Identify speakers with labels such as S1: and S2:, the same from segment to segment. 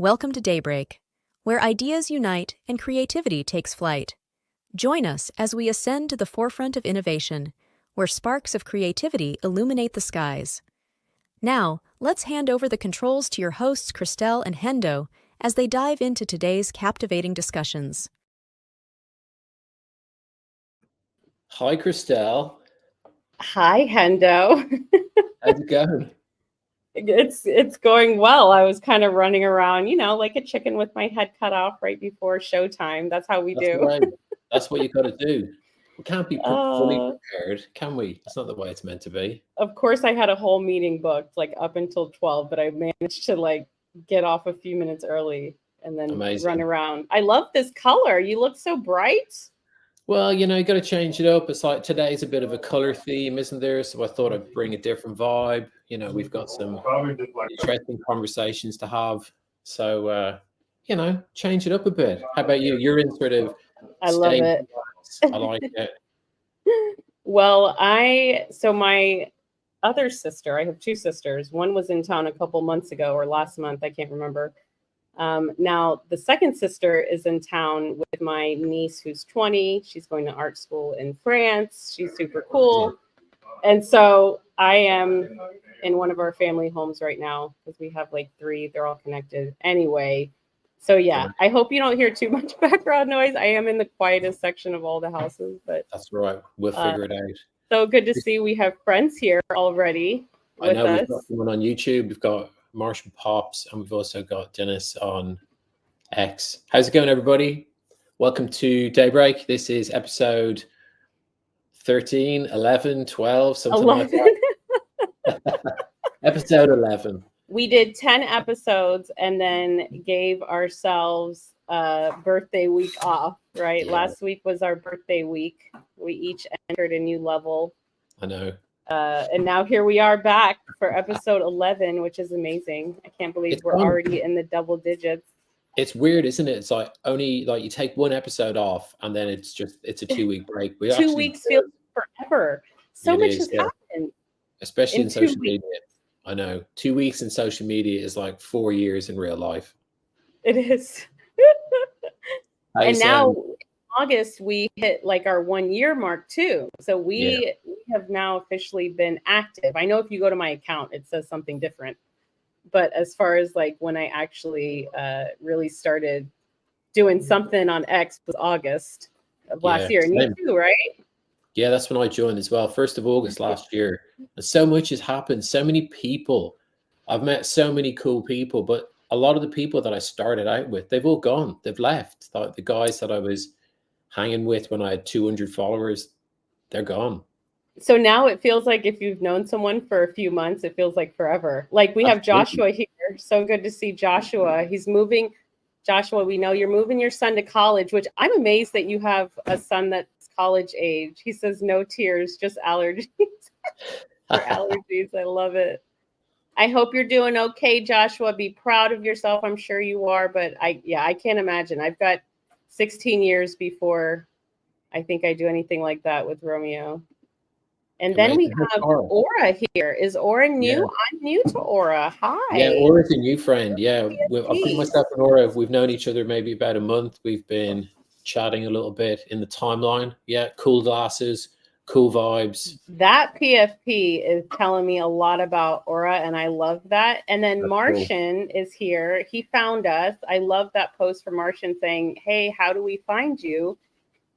S1: Welcome to Daybreak, where ideas unite and creativity takes flight. Join us as we ascend to the forefront of innovation, where sparks of creativity illuminate the skies. Now, let's hand over the controls to your hosts Christelle and Hendo as they dive into today's captivating discussions.
S2: Hi, Christelle.
S3: Hi, Hendo.
S2: How's it going?
S3: It's going well. I was kind of running around, like a chicken with my head cut off right before showtime. That's how we do.
S2: Right. That's what you got to do. We can't be fully prepared, can we? That's not the way it's meant to be.
S3: Of course, I had a whole meeting booked up until 12, but I managed to get off a few minutes early and then run around. I love this color. You look so bright.
S2: Well, you got to change it up. It's like today's a bit of a color theme, isn't there? So I thought I'd bring a different vibe. We've got some interesting conversations to have. So, change it up a bit. How about you? You're in sort of...
S3: I love it.
S2: I like it.
S3: Well, my other sister, I have two sisters. One was in town a couple months ago or last month. I can't remember. Now, the second sister is in town with my niece who's 20. She's going to art school in France. She's super cool. And so I am in one of our family homes right now because we have three. They're all connected. Anyway, so yeah, I hope you don't hear too much background noise. I am in the quietest section of all the houses. But
S2: that's right. We'll figure it out.
S3: So good to see we have friends here already with us.
S2: We've got someone on YouTube. We've got Marshall Pops, and we've also got Dennis on X. How's it going, everybody? Welcome to Daybreak. This is episode 13, 11, 12, something
S3: 11.
S2: like that. Episode 11.
S3: We did 10 episodes and then gave ourselves a birthday week off, right? Yeah. Last week was our birthday week. We each entered a new level.
S2: I know.
S3: And now here we are back for episode 11, which is amazing. I can't believe we're already in the double digits.
S2: It's weird, isn't it? It's you take one episode off and then it's a 2-week break.
S3: 2 weeks feels forever. So much has happened.
S2: Especially in social media. I know. 2 weeks in social media is like 4 years in real life.
S3: It is. And now August we hit our 1 year mark too. So we have now officially been active. I know if you go to my account, it says something different. But as far as when I actually really started doing something on X was August of last year. And you too, right?
S2: Yeah, that's when I joined as well. 1st of August last year. And so much has happened. So many people. I've met so many cool people, but a lot of the people that I started out with, they've all gone. They've left. The guys that I was hanging with when I had 200 followers, they're gone.
S3: So now it feels like if you've known someone for a few months, it feels like forever. We have Joshua here. So good to see Joshua. He's moving. Joshua, we know you're moving your son to college, which I'm amazed that you have a son that's college age. He says no tears, just allergies. Allergies. I love it. I hope you're doing okay, Joshua. Be proud of yourself. I'm sure you are, but I can't imagine. I've got 16 years before I think I do anything like that with Romeo. And then we have Aura here. Is Aura new? Yeah. I'm new to Aura. Hi.
S2: Yeah, Aura's a new friend. Yeah, I've put myself and Aura. We've known each other maybe about a month. We've been chatting a little bit in the timeline. Yeah, cool glasses, cool vibes.
S3: That PFP is telling me a lot about Aura, and I love that. And then that's Martian is here. He found us. I love that post from Martian saying, hey, how do we find you?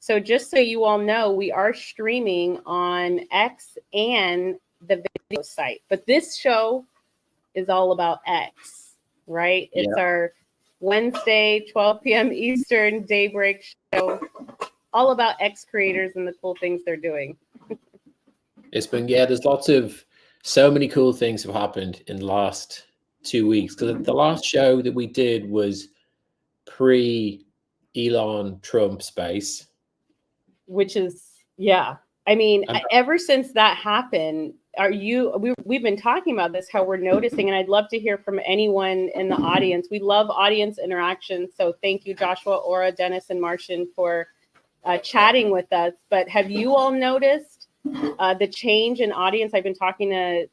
S3: So just so you all know, we are streaming on X and the video site. But this show is all about X, right? It's our Wednesday, 12 p.m. Eastern Daybreak show, all about X creators and the cool things they're doing.
S2: It's been, there's so many cool things have happened in the last 2 weeks. Because the last show that we did was pre-Elon Trump space.
S3: Which is, ever since that happened, we've been talking about this, how we're noticing, and I'd love to hear from anyone in the audience. We love audience interaction. So thank you, Joshua, Aura, Dennis, and Martian for chatting with us. But have you all noticed the change in audience? I've been talking to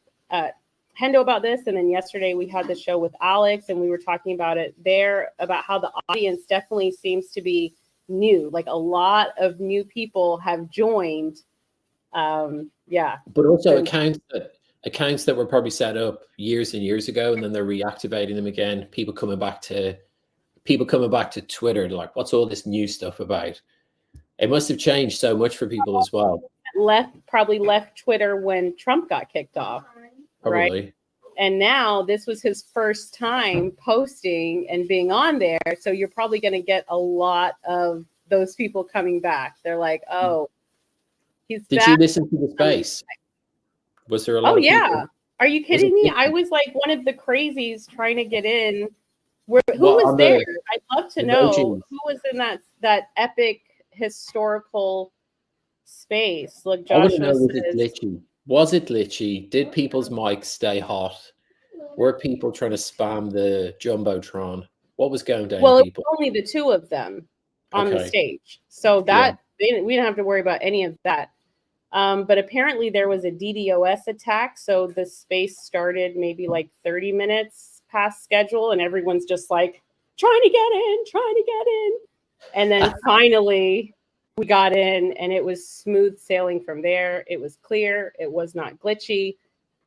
S3: Hendo about this, and then yesterday we had the show with Alex, and we were talking about it there, about how the audience definitely seems to be new. Like a lot of new people have joined. Yeah.
S2: But also accounts that were probably set up years and years ago, and then they're reactivating them again. People coming back to Twitter. They're like, what's all this new stuff about? It must have changed so much for people as well.
S3: Probably left Twitter when Trump got kicked off.
S2: Probably.
S3: Right? And now this was his first time posting and being on there. So you're probably going to get a lot of those people coming back. They're like, oh, he's
S2: Did
S3: back.
S2: you listen to the space? Was there a lot of people?
S3: Are you kidding me? I was like one of the crazies trying to get in. Who was there? I'd love to know who was in that epic historical space. Look, Joshua says,
S2: was it glitchy? Did people's mics stay hot? Were people trying to spam the Jumbotron? What was going down?
S3: Well, it was only the two of them on the stage. So that we didn't have to worry about any of that. But apparently there was a DDoS attack. So the space started maybe like 30 minutes past schedule, and everyone's just like trying to get in. And then finally we got in, and it was smooth sailing from there. It was clear. It was not glitchy.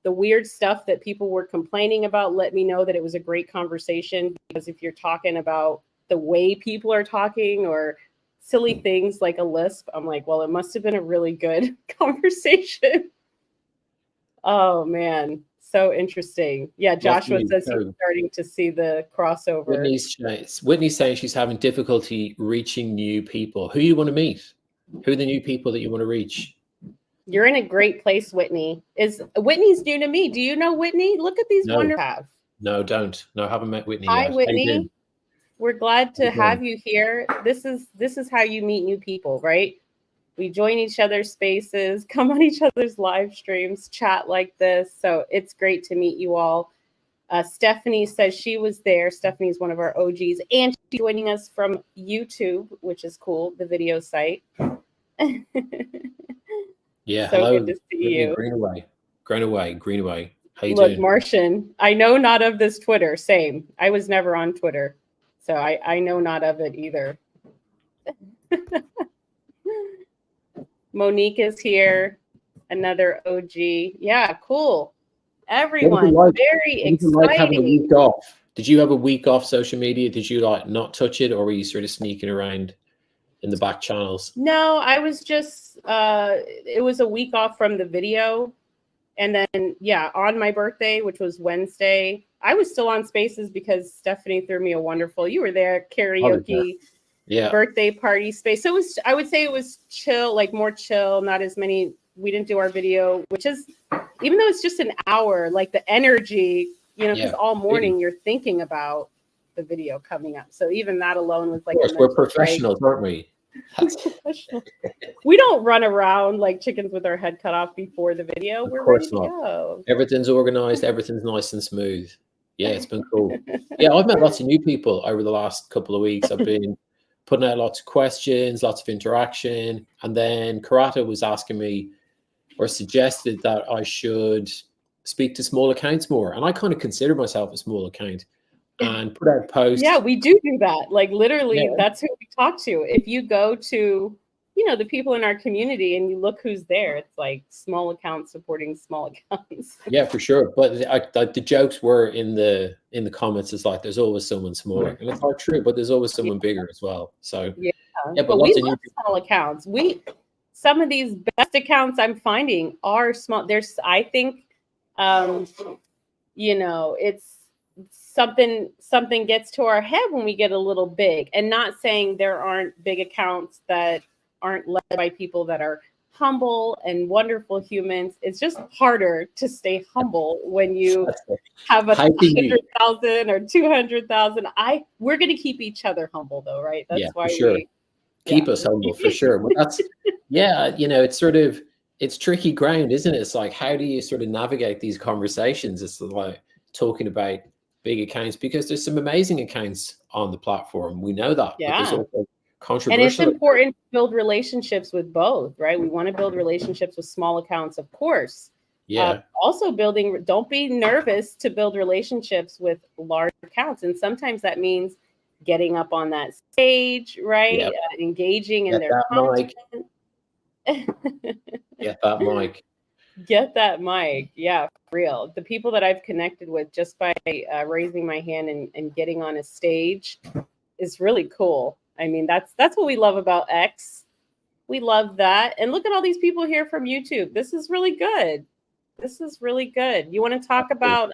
S3: The weird stuff that people were complaining about let me know that it was a great conversation, because if you're talking about the way people are talking or silly things like a lisp, I'm like, well, it must have been a really good conversation. Oh, man. So interesting. Yeah, Joshua says he's starting to see the crossover.
S2: Whitney's saying she's having difficulty reaching new people. Who you want to meet? Who are the new people that you want to reach?
S3: You're in a great place, Whitney. Whitney's new to me. Do you know Whitney? Look at these wonderful.
S2: No, don't. No, I haven't met Whitney
S3: yet. Hi, Whitney.
S2: How you doing?
S3: We're glad to have you here. This is how you meet new people, right? We join each other's spaces, come on each other's live streams, chat like this. So it's great to meet you all. Stephanie says she was there. Stephanie's one of our OGs, and she's joining us from YouTube, which is cool, the video site.
S2: Yeah,
S3: so
S2: hello.
S3: Good to see you.
S2: Greenaway. How you
S3: Look,
S2: doing?
S3: Martian, I know not of this Twitter. Same. I was never on Twitter, so I know not of it either. Monique is here, another OG. Yeah, cool. Everyone, very exciting.
S2: Like having a week off. Did you have a week off social media? Did you like not touch it, or were you sort of sneaking around in the back channels?
S3: No, I was just. It was a week off from the video, and then on my birthday, which was Wednesday, I was still on Spaces because Stephanie threw me a wonderful. You were there, karaoke. Birthday party space. So I would say it was chill, like more chill, not as many. We didn't do our video, which is, even though it's just an hour, like the energy, because all morning you're thinking about the video coming up. So even that alone was like,
S2: of course, we're professionals, aren't we?
S3: We don't run around like chickens with our head cut off before the video. We're ready to go.
S2: Everything's organized. Everything's nice and smooth. Yeah, it's been cool. Yeah, I've met lots of new people over the last couple of weeks. I've been putting out lots of questions, lots of interaction. And then Karata was asking me, or suggested that I should speak to small accounts more. And I kind of consider myself a small account and put out posts.
S3: Yeah, we do that. Like literally, that's who we talk to. If you go to, the people in our community and you look who's there, it's like small accounts supporting small accounts.
S2: Yeah, for sure. But the jokes were in the comments. It's like there's always someone smaller, and it's not true. But there's always someone bigger as well. So
S3: but we love small accounts. Some of these best accounts I'm finding are small. There's, I think, it's something gets to our head when we get a little big. And not saying there aren't big accounts that aren't led by people that are humble and wonderful humans. It's just harder to stay humble when you have 100,000 or 200,000. We're going to keep each other humble though, right? That's why
S2: keep us humble for sure. But that's it's tricky ground, isn't it? It's like, how do you sort of navigate these conversations? It's like talking about big accounts, because there's some amazing accounts on the platform. We know that.
S3: Yeah.
S2: But there's also controversial.
S3: And it's important to build relationships with both, right? We want to build relationships with small accounts, of course.
S2: Yeah.
S3: Also building, don't be nervous to build relationships with large accounts. And sometimes that means getting up on that stage, right?
S2: Yep.
S3: Engaging in
S2: Get
S3: their
S2: that
S3: content.
S2: mic. Get that mic.
S3: Get that mic. Yeah, for real. The people that I've connected with just by raising my hand and getting on a stage is really cool. I mean, that's what we love about X. We love that. And look at all these people here from YouTube. This is really good. This is really good. You want to talk about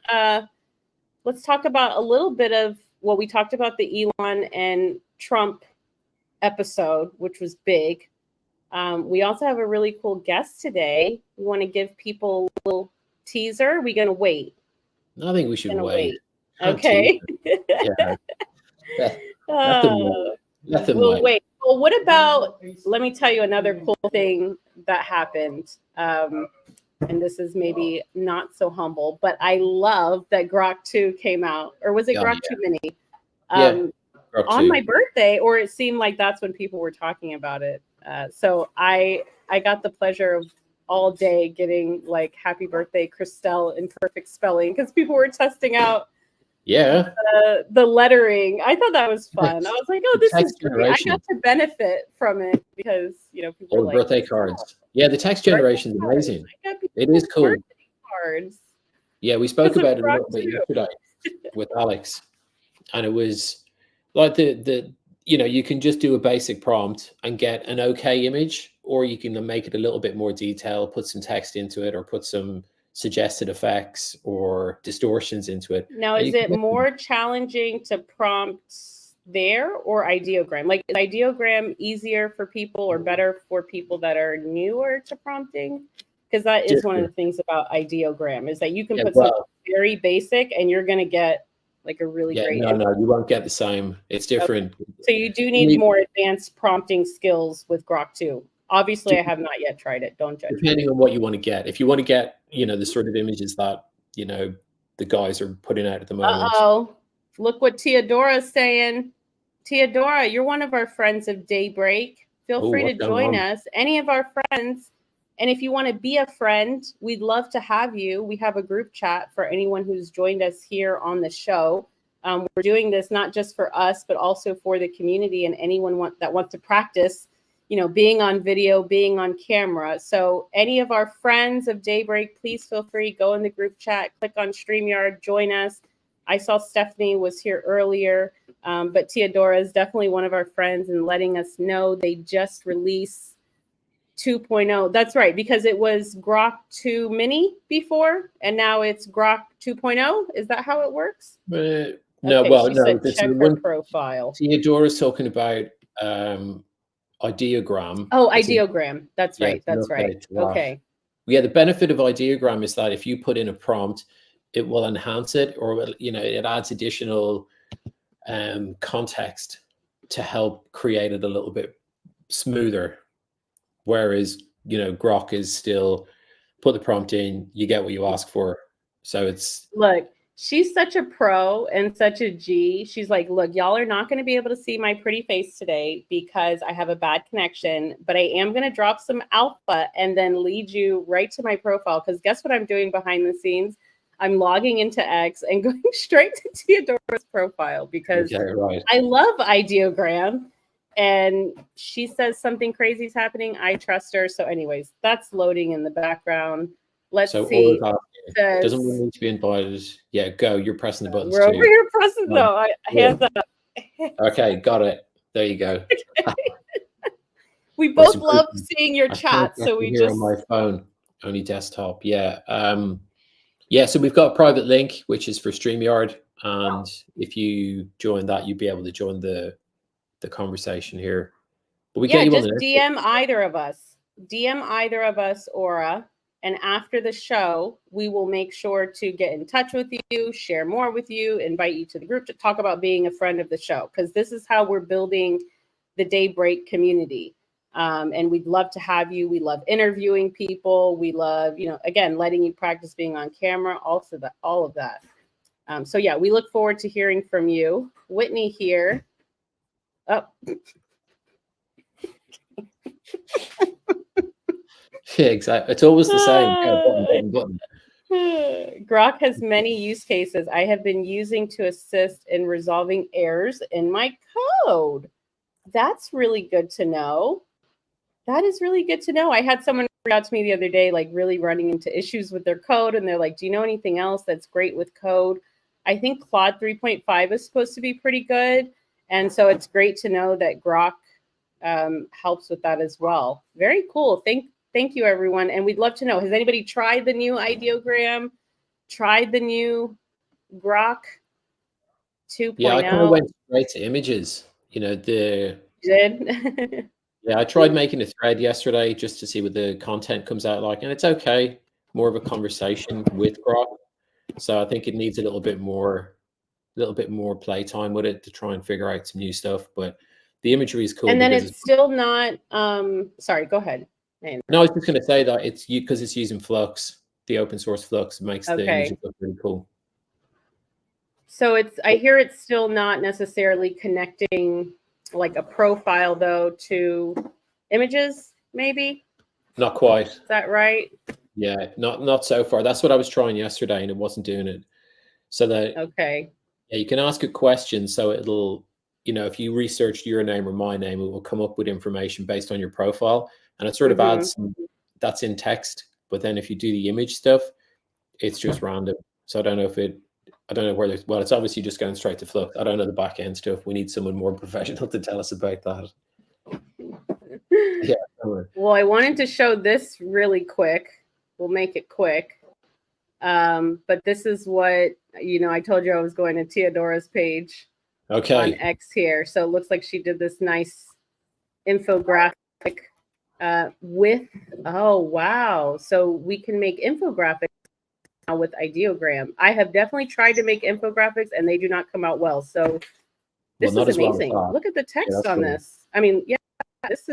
S3: let's talk about a little bit of what we talked about, the Elon and Trump episode, which was big. We also have a really cool guest today. We want to give people a little teaser. We're going to wait.
S2: I think we should wait.
S3: Okay.
S2: Yeah. Let them wait. Let them
S3: We'll wait. Well, what about, let me tell you another cool thing that happened. And this is maybe not so humble, but I love that Grok 2 came out. Or was it Grok 2 Mini? On my birthday, or it seemed like that's when people were talking about it. So I got the pleasure of all day getting like happy birthday Christelle in perfect spelling because people were testing out the lettering. I thought that was fun. I was like, oh, this is great. I got to benefit from it because, you know, people
S2: were like, birthday cards. Yeah, the text generation is amazing. It is cool.
S3: Cards.
S2: Yeah, we spoke about it a little bit yesterday with Alex. And it was like the you know, you can just do a basic prompt and get an okay image, or you can make it a little bit more detailed, put some text into it, or put some suggested effects or distortions into it.
S3: Now, is it more challenging to prompt there or ideogram? Like, is ideogram easier for people or better for people that are newer to prompting? Because that is one of the things about ideogram is that you can put something very basic and you're going to get like a really great image.
S2: No, you won't get the same. It's different.
S3: Okay. So you do need more advanced prompting skills with Grok 2. Obviously, I have not yet tried it. Don't judge.
S2: Depending on what you want to get. If you want to get, you know, the sort of images that, you know, the guys are putting out at the moment.
S3: Uh-oh. Look what Teodora's saying. Teodora, you're one of our friends of Daybreak. Feel free to join us. Any of our friends. And if you want to be a friend, we'd love to have you. We have a group chat for anyone who's joined us here on the show. We're doing this not just for us, but also for the community and anyone that wants to practice, you know, being on video, being on camera. So any of our friends of Daybreak, please feel free, go in the group chat, click on StreamYard, join us. I saw Stephanie was here earlier, but Teodora is definitely one of our friends and letting us know they just released 2.0. That's right, because it was Grok 2 Mini before, and now it's Grok 2.0. Is that how it works?
S2: No,
S3: okay,
S2: well,
S3: no.
S2: This
S3: check
S2: is
S3: her profile.
S2: Theodora's talking about ideogram.
S3: Oh, ideogram. That's right. That's right.
S2: That.
S3: Okay.
S2: Yeah, the benefit of ideogram is that if you put in a prompt, it will enhance it, or you know, it adds additional context to help create it a little bit smoother. Whereas, you know, Grok is still put the prompt in, you get what you ask for. So it's
S3: look, she's such a pro and such a G. She's like, look, y'all are not going to be able to see my pretty face today because I have a bad connection, but I am going to drop some alpha and then lead you right to my profile. Because guess what I'm doing behind the scenes? I'm logging into X and going straight to Teodora's profile because I love ideogram. And she says something crazy is happening. I trust her. So anyways, that's loading in the background. Let's see.
S2: Doesn't need to be invited. Yeah, go. You're pressing the buttons.
S3: We're over here pressing though. Hands up.
S2: Okay, got it. There you go.
S3: We both love seeing your chat. So we just
S2: on my phone, only desktop. Yeah. Yeah, so we've got a private link, which is for StreamYard. And if you join that, you'll be able to join the conversation here. But we get you
S3: just DM either of us. DM either of us, Aura. And after the show, we will make sure to get in touch with you, share more with you, invite you to the group to talk about being a friend of the show. Because this is how we're building the Daybreak community. And we'd love to have you. We love interviewing people. We love, you know, again, letting you practice being on camera. Also, all of that. So yeah, we look forward to hearing from you. Whitney here. Oh.
S2: Yeah, exactly. It's always the same. Yeah, button.
S3: Grok has many use cases I have been using to assist in resolving errors in my code. That's really good to know. That is really good to know. I had someone reach out to me the other day, like really running into issues with their code. And they're like, do you know anything else that's great with code? I think Claude 3.5 is supposed to be pretty good. And so it's great to know that Grok helps with that as well. Very cool. Thank you, everyone. And we'd love to know, has anybody tried the new ideogram? Tried the new Grok 2.0?
S2: Yeah, I kind of went straight to images. You know,
S3: Did?
S2: yeah, I tried making a thread yesterday just to see what the content comes out like, and it's okay. More of a conversation with Grok. So I think it needs a little bit more playtime with it to try and figure out some new stuff. But the imagery is cool.
S3: And then it's still not. Sorry, go ahead.
S2: No, I was just going to say that it's because it's using Flux, the open source Flux makes the images look really cool.
S3: So I hear it's still not necessarily connecting like a profile though to images, maybe?
S2: Not quite.
S3: Is that right?
S2: Yeah, not so far. That's what I was trying yesterday and it wasn't doing it. So that yeah, you can ask it questions, so it'll, you know, if you researched your name or my name, it will come up with information based on your profile, and it sort of adds that's in text. But then if you do the image stuff, it's just random. So I don't know where there's, well, it's obviously just going straight to Flux. I don't know the back end stuff. We need someone more professional to tell us about that. Yeah.
S3: Well, I wanted to show this really quick. We'll make it quick. But this is what, you know, I told you I was going to Theodora's page on X here. So it looks like she did this nice infographic with, oh, wow. So we can make infographics now with ideogram. I have definitely tried to make infographics and they do not come out well. So this is amazing. Look at the text on this. I mean, yeah, this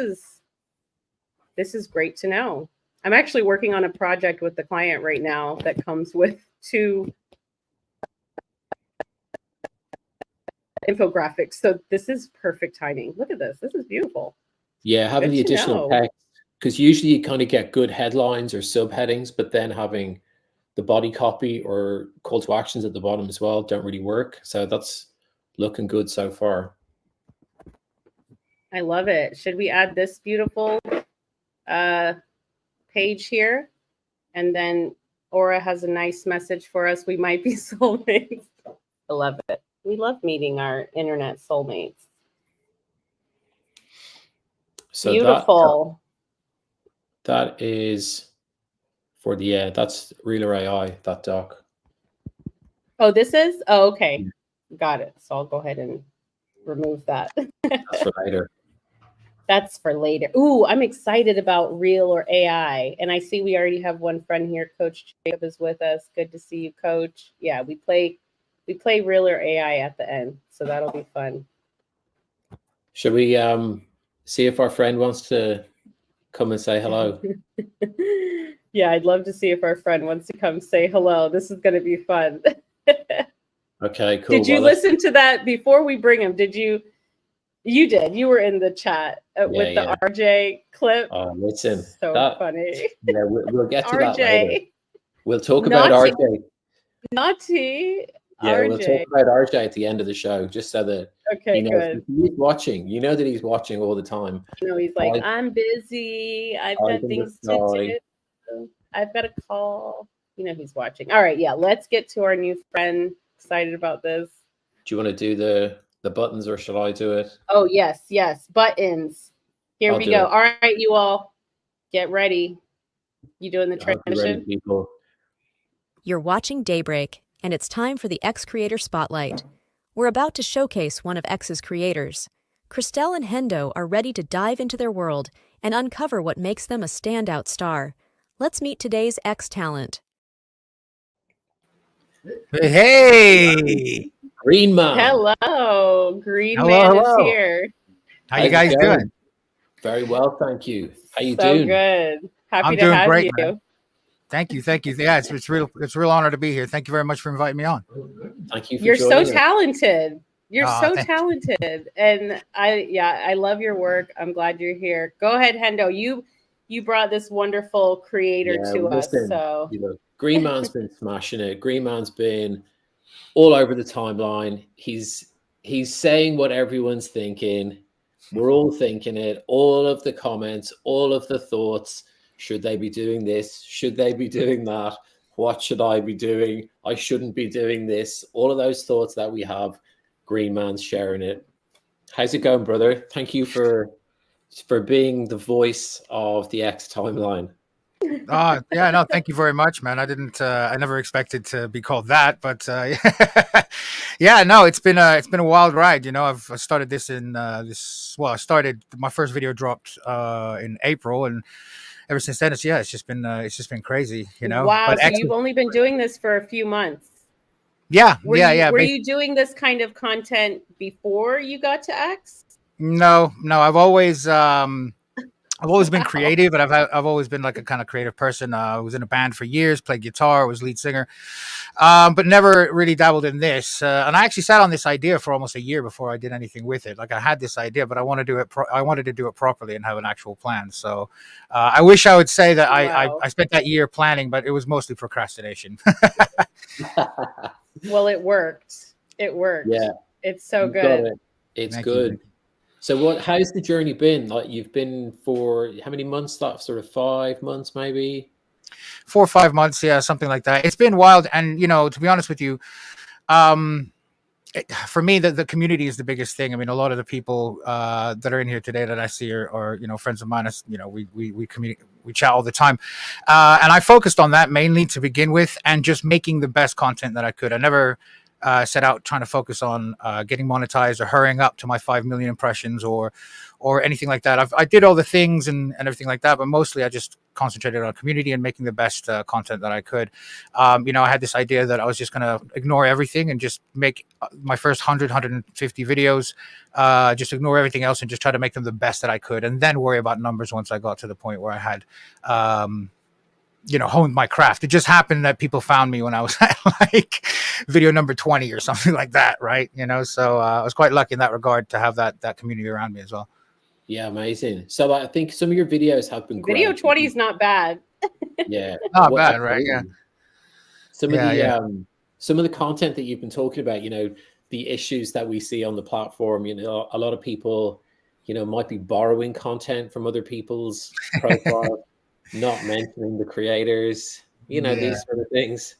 S3: is great to know. I'm actually working on a project with the client right now that comes with 2 infographics. So this is perfect timing. Look at this. This is beautiful.
S2: Yeah, having the additional text, because usually you kind of get good headlines or subheadings, but then having the body copy or call to actions at the bottom as well don't really work. So that's looking good so far.
S3: I love it. Should we add this beautiful page here? And then Aura has a nice message for us. We might be soulmates. I love it. We love meeting our internet soulmates. So beautiful.
S2: That is for the, that's Realer AI, that doc.
S3: Oh, this is? Oh, okay. Got it. So I'll go ahead and remove that.
S2: That's for later.
S3: That's for later. Ooh, I'm excited about Realer AI. And I see we already have one friend here. Coach Jacob is with us. Good to see you, Coach. Yeah, we play Realer AI at the end. So that'll be fun.
S2: Should we see if our friend wants to come and say hello?
S3: Yeah, I'd love to see if our friend wants to come say hello. This is going to be fun.
S2: Okay, cool.
S3: Did you listen to that before we bring him? Did you? You did. You were in the chat with the RJ clip.
S2: Oh, listen.
S3: So funny.
S2: Yeah, we'll get to that later. We'll talk about RJ.
S3: Naughty.
S2: Yeah,
S3: RJ.
S2: we'll talk about RJ at the end of the show, just so that
S3: good.
S2: He's watching. You know that he's watching all the time.
S3: You know, he's like, I'm busy. I've got things to do. I've got a call. You know, he's watching. All right, yeah. Let's get to our new friend. Excited about this.
S2: Do you want to do the buttons, or shall I do it?
S3: Oh yes, buttons. Here we go. All right, you all, get ready. You doing the transition?
S2: People.
S1: You're watching Daybreak, and it's time for the X Creator Spotlight. We're about to showcase one of X's creators. Christelle and Hendo are ready to dive into their world and uncover what makes them a standout star. Let's meet today's X talent.
S4: Hey,
S2: Green Man.
S3: Hello, Green Man is here.
S4: How you guys doing?
S2: Very well, thank you. How you
S3: doing?
S2: So
S3: good. Happy
S4: I'm
S3: to
S4: doing
S3: have
S4: great,
S3: you.
S4: Man. Thank you. Yeah, it's a real honor to be here. Thank you very much for inviting me on.
S2: Thank you.
S3: You're so talented. You're so talented, and I love your work. I'm glad you're here. Go ahead, Hendo. You you brought this wonderful creator to us. So
S2: Green Man's been smashing it. Green Man's been all over the timeline. He's saying what everyone's thinking. We're all thinking it. All of the comments, all of the thoughts. Should they be doing this? Should they be doing that? What should I be doing? I shouldn't be doing this. All of those thoughts that we have, Green Man's sharing it. How's it going, brother? Thank you for being the voice of the X timeline.
S4: Yeah, no, thank you very much, man. I never expected to be called that, but yeah, no, it's been a wild ride. I've started this I started, my first video dropped in April, and ever since then, it's just been crazy,
S3: Wow.
S4: But
S3: so you've only been doing this for a few months.
S4: Yeah.
S3: Were you doing this kind of content before you got to X?
S4: No, I've always been creative, and I've always been like a kind of creative person. I was in a band for years, played guitar, was lead singer, but never really dabbled in this. And I actually sat on this idea for almost a year before I did anything with it. Like, I had this idea, but I wanted to do it properly and have an actual plan. So I wish I would say that I spent that year planning, but it was mostly procrastination.
S3: Well, it worked. It worked.
S2: Yeah,
S3: it's so good.
S2: It's good. So how's the journey been? Like, you've been for how many months? That sort of 5 months, maybe
S4: 4 or 5 months. Yeah, something like that. It's been wild. And, to be honest with you, for me, the community is the biggest thing. I mean, a lot of the people that are in here today that I see are friends of mine. We communicate, we chat all the time, and I focused on that mainly to begin with, and just making the best content that I could. I never set out trying to focus on getting monetized or hurrying up to my 5 million impressions or anything like that. I did all the things and everything like that, but mostly I just concentrated on community and making the best content that I could. I had this idea that I was just going to ignore everything and just make my first 150 videos, just ignore everything else and just try to make them the best that I could, and then worry about numbers once I got to the point where I had honed my craft. It just happened that people found me when I was at like video number 20 or something like that, right? So I was quite lucky in that regard to have that community around me as well.
S2: Yeah, amazing. So I think some of your videos have been great.
S3: Video 20 is not bad.
S2: Yeah,
S4: not bad, right? Yeah.
S2: Some of the content that you've been talking about, the issues that we see on the platform, a lot of people, might be borrowing content from other people's profile, not mentioning the creators, these sort of things.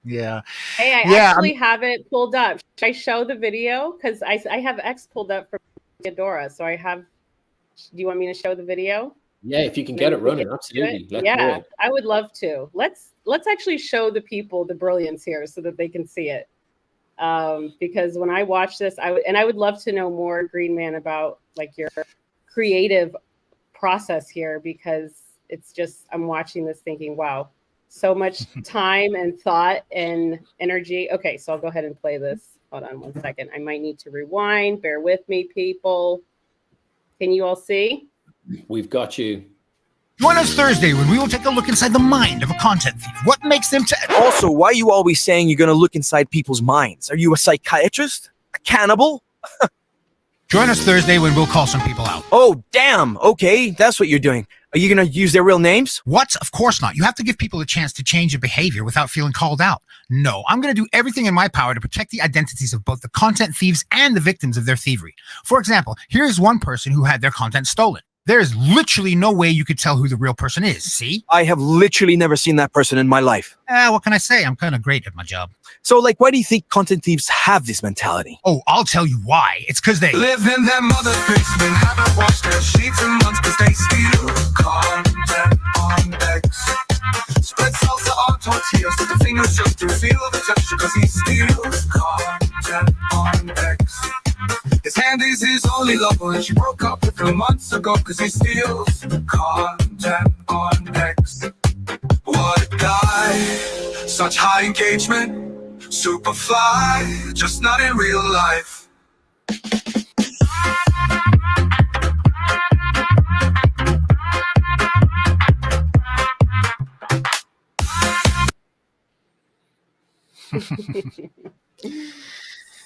S4: Yeah.
S3: Hey, I actually have it pulled up. Should I show the video? Because I have X pulled up from Adora. So I have. Do you want me to show the video?
S2: Yeah, if you can get it running, absolutely.
S3: Yeah, I would love to. Let's actually show the people the brilliance here so that they can see it. Because when I watch this, I would love to know more, Green Man, about like your creative process here, because it's just, I'm watching this thinking, wow, so much time and thought and energy. Okay, so I'll go ahead and play this. Hold on 1 second. I might need to rewind. Bear with me, people. Can you all see?
S2: We've got you.
S5: Join us Thursday when we will take a look inside the mind of a content thief. What makes them
S6: Also, why are you always saying you're going to look inside people's minds? Are you a psychiatrist? A cannibal?
S5: Join us Thursday when we'll call some people out.
S6: Oh, damn. Okay, that's what you're doing. Are you going to use their real names?
S5: What? Of course not. You have to give people a chance to change their behavior without feeling called out. No, I'm going to do everything in my power to protect the identities of both the content thieves and the victims of their thievery. For example, here's one person who had their content stolen. There's literally no way you could tell who the real person is, see?
S6: I have literally never seen that person in my life.
S5: What can I say? I'm kind of great at my job.
S6: So, why do you think content thieves have this mentality?
S5: Oh, I'll tell you why. It's because they
S7: live in their mother's basement, haven't washed their sheets in months because they steal content on X. Spread salsa on tortillas with the fingers just to feel the texture because he steals content on X. His hand is his only lover, and she broke up with him months ago because he steals content on X. What a guy, such high engagement, super fly, just not in real life.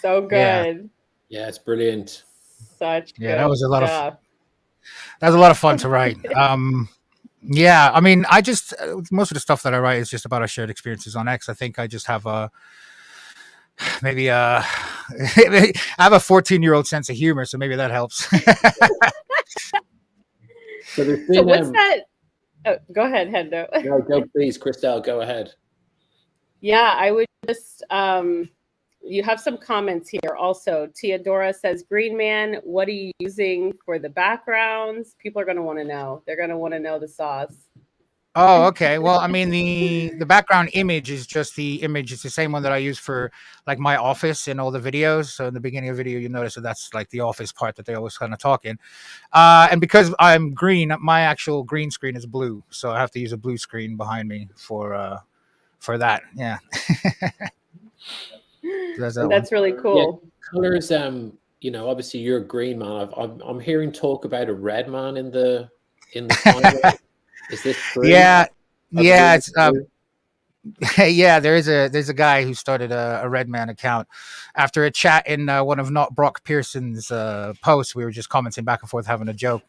S3: So good.
S2: Yeah, it's brilliant.
S3: Such
S4: that was a lot
S3: stuff.
S4: that was a lot of fun to write. Yeah, I mean, I just most of the stuff that I write is just about our shared experiences on X. I think I just have a maybe I have a 14-year-old sense of humor, so maybe that helps.
S2: So there's
S3: So
S2: been
S3: what's that? Oh, go ahead, Hendo.
S2: no, go please, Christelle, go ahead.
S3: Yeah, I would just you have some comments here also. Teodora says, Green Man, what are you using for the backgrounds? People are going to want to know. They're going to want to know the sauce.
S4: Oh, okay. Well, I mean, the background image is just the image. It's the same one that I use for like my office in all the videos. So in the beginning of the video, you notice that that's like the office part that they always kind of talk in. And because I'm green, my actual green screen is blue, so I have to use a blue screen behind me for that. Yeah. That's that one.
S3: That's really cool.
S2: Colors, you know, obviously you're a green man. I'm hearing talk about a red man in the timeline. Is this true?
S4: Yeah, yeah, it's
S2: Blue?
S4: yeah. There's a guy who started a Red Man account after a chat in one of not Brock Pearson's posts. We were just commenting back and forth, having a joke.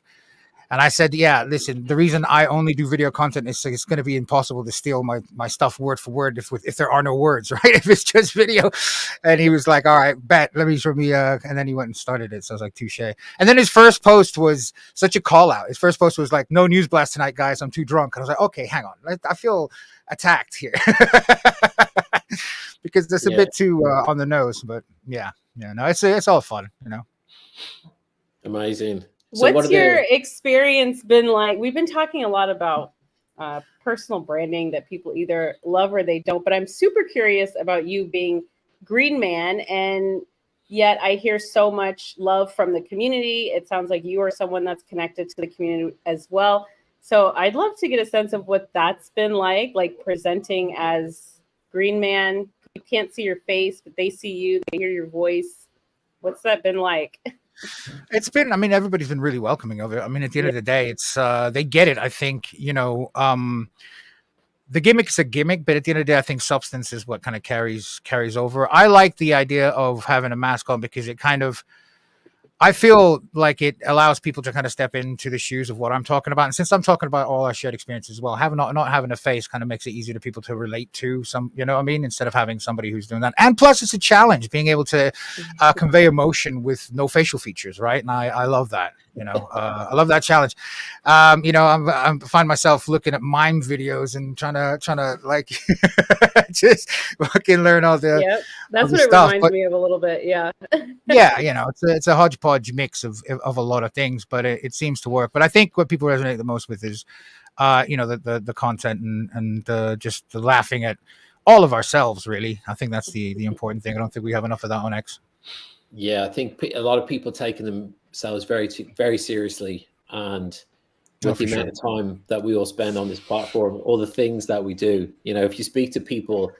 S4: And I said, yeah, listen, the reason I only do video content is it's going to be impossible to steal my stuff word for word if there are no words, right? If it's just video. And he was like, all right, bet, let me show me. And then he went and started it. So I was like, touche. And then his first post was such a call out. His first post was like, no news blast tonight, guys. I'm too drunk. And I was like, okay, hang on. I feel attacked here. Because that's a bit too on the nose. But yeah, no, it's all fun, you know.
S2: Amazing. So
S3: What's your experience been like? We've been talking a lot about personal branding that people either love or they don't, but I'm super curious about you being Green Man, and yet I hear so much love from the community. It sounds like you are someone that's connected to the community as well. So I'd love to get a sense of what that's been like presenting as Green Man. You can't see your face, but they see you, they hear your voice. What's that been like?
S4: It's been, I mean, everybody's been really welcoming of it. I mean, at the end of the day, it's they get it. I think, you know, the gimmick is a gimmick, but at the end of the day, I think substance is what kind of carries over. I like the idea of having a mask on because it kind of, I feel like it allows people to kind of step into the shoes of what I'm talking about. And since I'm talking about all our shared experiences as well, having not having a face kind of makes it easier to people to relate to some, you know what I mean? Instead of having somebody who's doing that. And plus it's a challenge being able to convey emotion with no facial features. Right. And I love that, you know, I love that challenge. You know, I find myself looking at mime videos and trying to like just fucking learn all the,
S3: yep. That's what
S4: it
S3: reminds me of a little bit. Yeah.
S4: Yeah, you know, it's a hodgepodge mix of a lot of things, but it seems to work. But I think what people resonate the most with is, you know, the content and just the laughing at all of ourselves. Really, I think that's the important thing. I don't think we have enough of that on X.
S2: Yeah, I think a lot of people taking themselves very seriously, and with the amount of time that we all spend on this platform, all the things that we do. You know, if you speak to people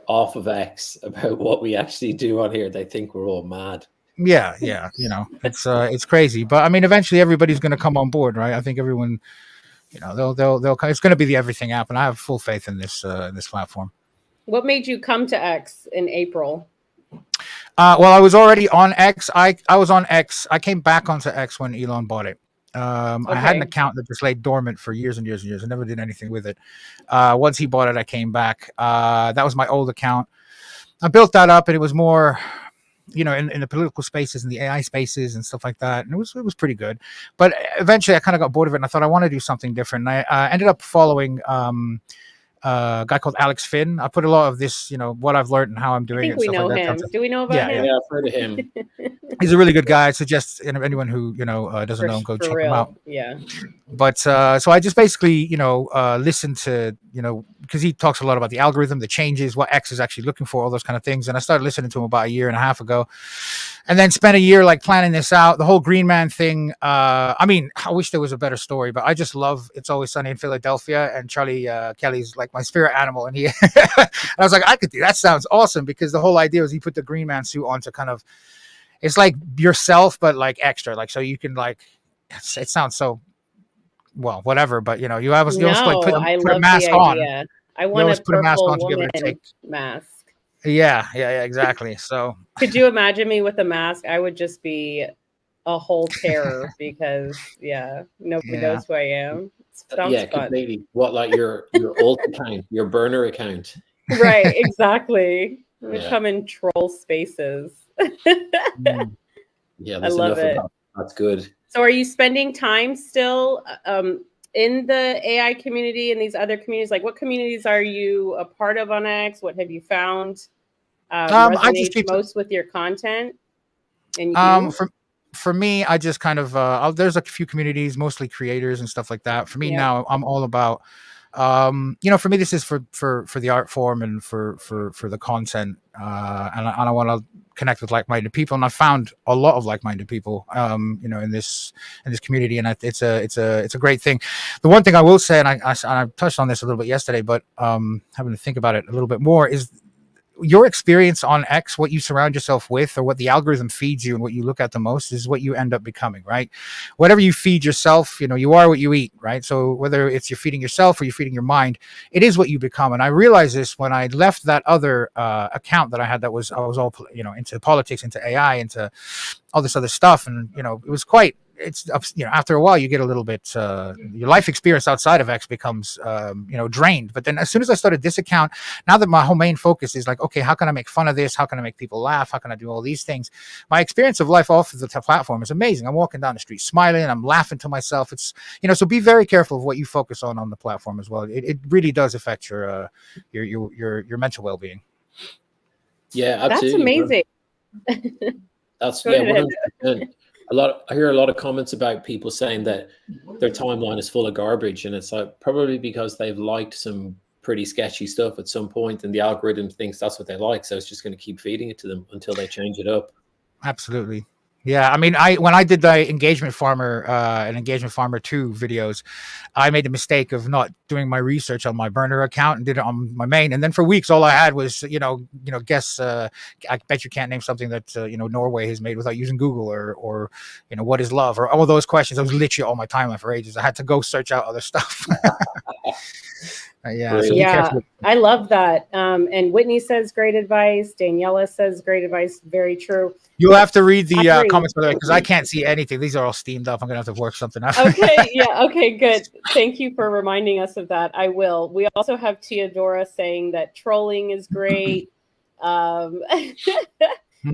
S2: off of X about what we actually do on here, they think we're all mad.
S4: Yeah, you know, it's crazy, but I mean, eventually everybody's going to come on board, right? I think everyone, you know, they'll it's going to be the everything app, and I have full faith in this platform.
S3: What made you come to X in April?
S4: Well, I was already on X. I was on X. I came back onto X when Elon bought it. I had an account that just lay dormant for years and years and years. I never did anything with it. Once he bought it, I came back. That was my old account. I built that up, and it was more, you know, in the political spaces and the AI spaces and stuff like that. And it was pretty good. But eventually I kind of got bored of it, and I thought I want to do something different. And I ended up following a guy called Alex Finn. I put a lot of this, you know, what I've learned and how I'm doing it.
S3: I think we know him. Do we know about him?
S2: Yeah, I've heard of him.
S4: He's a really good guy. I suggest anyone who, you know, doesn't know him, go check him out.
S3: Yeah.
S4: But so I just basically, you know, listen to, you know, because he talks a lot about the algorithm, the changes, what X is actually looking for, all those kind of things. And I started listening to him about a year and a half ago, and then spent a year like planning this out. The whole Green Man thing. I mean, I wish there was a better story, but I just love It's Always Sunny in Philadelphia, and Charlie Kelly's like my spirit animal. And he, and I was like, I could do that. Sounds awesome, because the whole idea was he put the Green Man suit on to kind of, it's like yourself, but like extra, like, so you can like, it sounds so, well, whatever, but you know, you always like put a mask on.
S3: I want a
S4: put a mask on
S3: purple
S4: to be able to
S3: woman
S4: take
S3: mask.
S4: Yeah, exactly. So
S3: Could you imagine me with a mask? I would just be a whole terror because nobody knows who I am. Sounds
S2: Yeah,
S3: fun.
S2: completely. What, like your alt account, your burner account?
S3: Right, exactly. We
S2: Yeah.
S3: come in troll spaces.
S2: Yeah,
S3: I
S2: there's
S3: love
S2: enough of
S3: it.
S2: that. That's good.
S3: So are you spending time still in the AI community and these other communities? Like what communities are you a part of on X? What have you found
S4: I just
S3: resonates
S4: keep
S3: most with your content and you?
S4: for me, I just kind of there's a few communities, mostly creators and stuff like that. For me
S3: Yeah.
S4: now, I'm all about for me this is for the art form and for the content, and I want to connect with like-minded people, and I found a lot of like-minded people in this community, and it's a great thing. The one thing I will say, and I touched on this a little bit yesterday, but having to think about it a little bit more, is your experience on X, what you surround yourself with, or what the algorithm feeds you and what you look at the most is what you end up becoming, right? Whatever you feed yourself, you are what you eat, right? So whether it's you're feeding yourself or you're feeding your mind, it is what you become. And I realized this when I left that other account that I had, I was all, into politics, into AI, into all this other stuff. And, it was quite, it's, after a while you get a little bit, your life experience outside of X becomes, drained. But then as soon as I started this account, now that my whole main focus is like, okay, how can I make fun of this? How can I make people laugh? How can I do all these things? My experience of life off of the platform is amazing. I'm walking down the street smiling, I'm laughing to myself. It's, so be very careful of what you focus on the platform as well. It really does affect your mental well-being.
S2: Yeah,
S3: That's
S2: absolutely.
S3: amazing.
S2: That's
S3: Go
S2: yeah,
S3: ahead.
S2: 100%. I hear a lot of comments about people saying that their timeline is full of garbage, and it's like probably because they've liked some pretty sketchy stuff at some point, and the algorithm thinks that's what they like, so it's just going to keep feeding it to them until they change it up.
S4: Absolutely. Yeah, I mean, when I did the Engagement Farmer and Engagement Farmer 2 videos, I made the mistake of not doing my research on my burner account and did it on my main. And then for weeks, all I had was, guess. I bet you can't name something that Norway has made without using Google, or what is love, or all those questions. That was literally all my timeline for ages. I had to go search out other stuff. Yeah, so be careful.
S3: I love that. And Whitney says great advice. Daniela says great advice. Very true.
S4: You'll have to read the comments, by the way, because I can't see anything. These are all steamed up. I'm gonna have to work something out.
S3: Okay, yeah, okay, good. Thank you for reminding us of that. I will. We also have Teodora saying that trolling is great.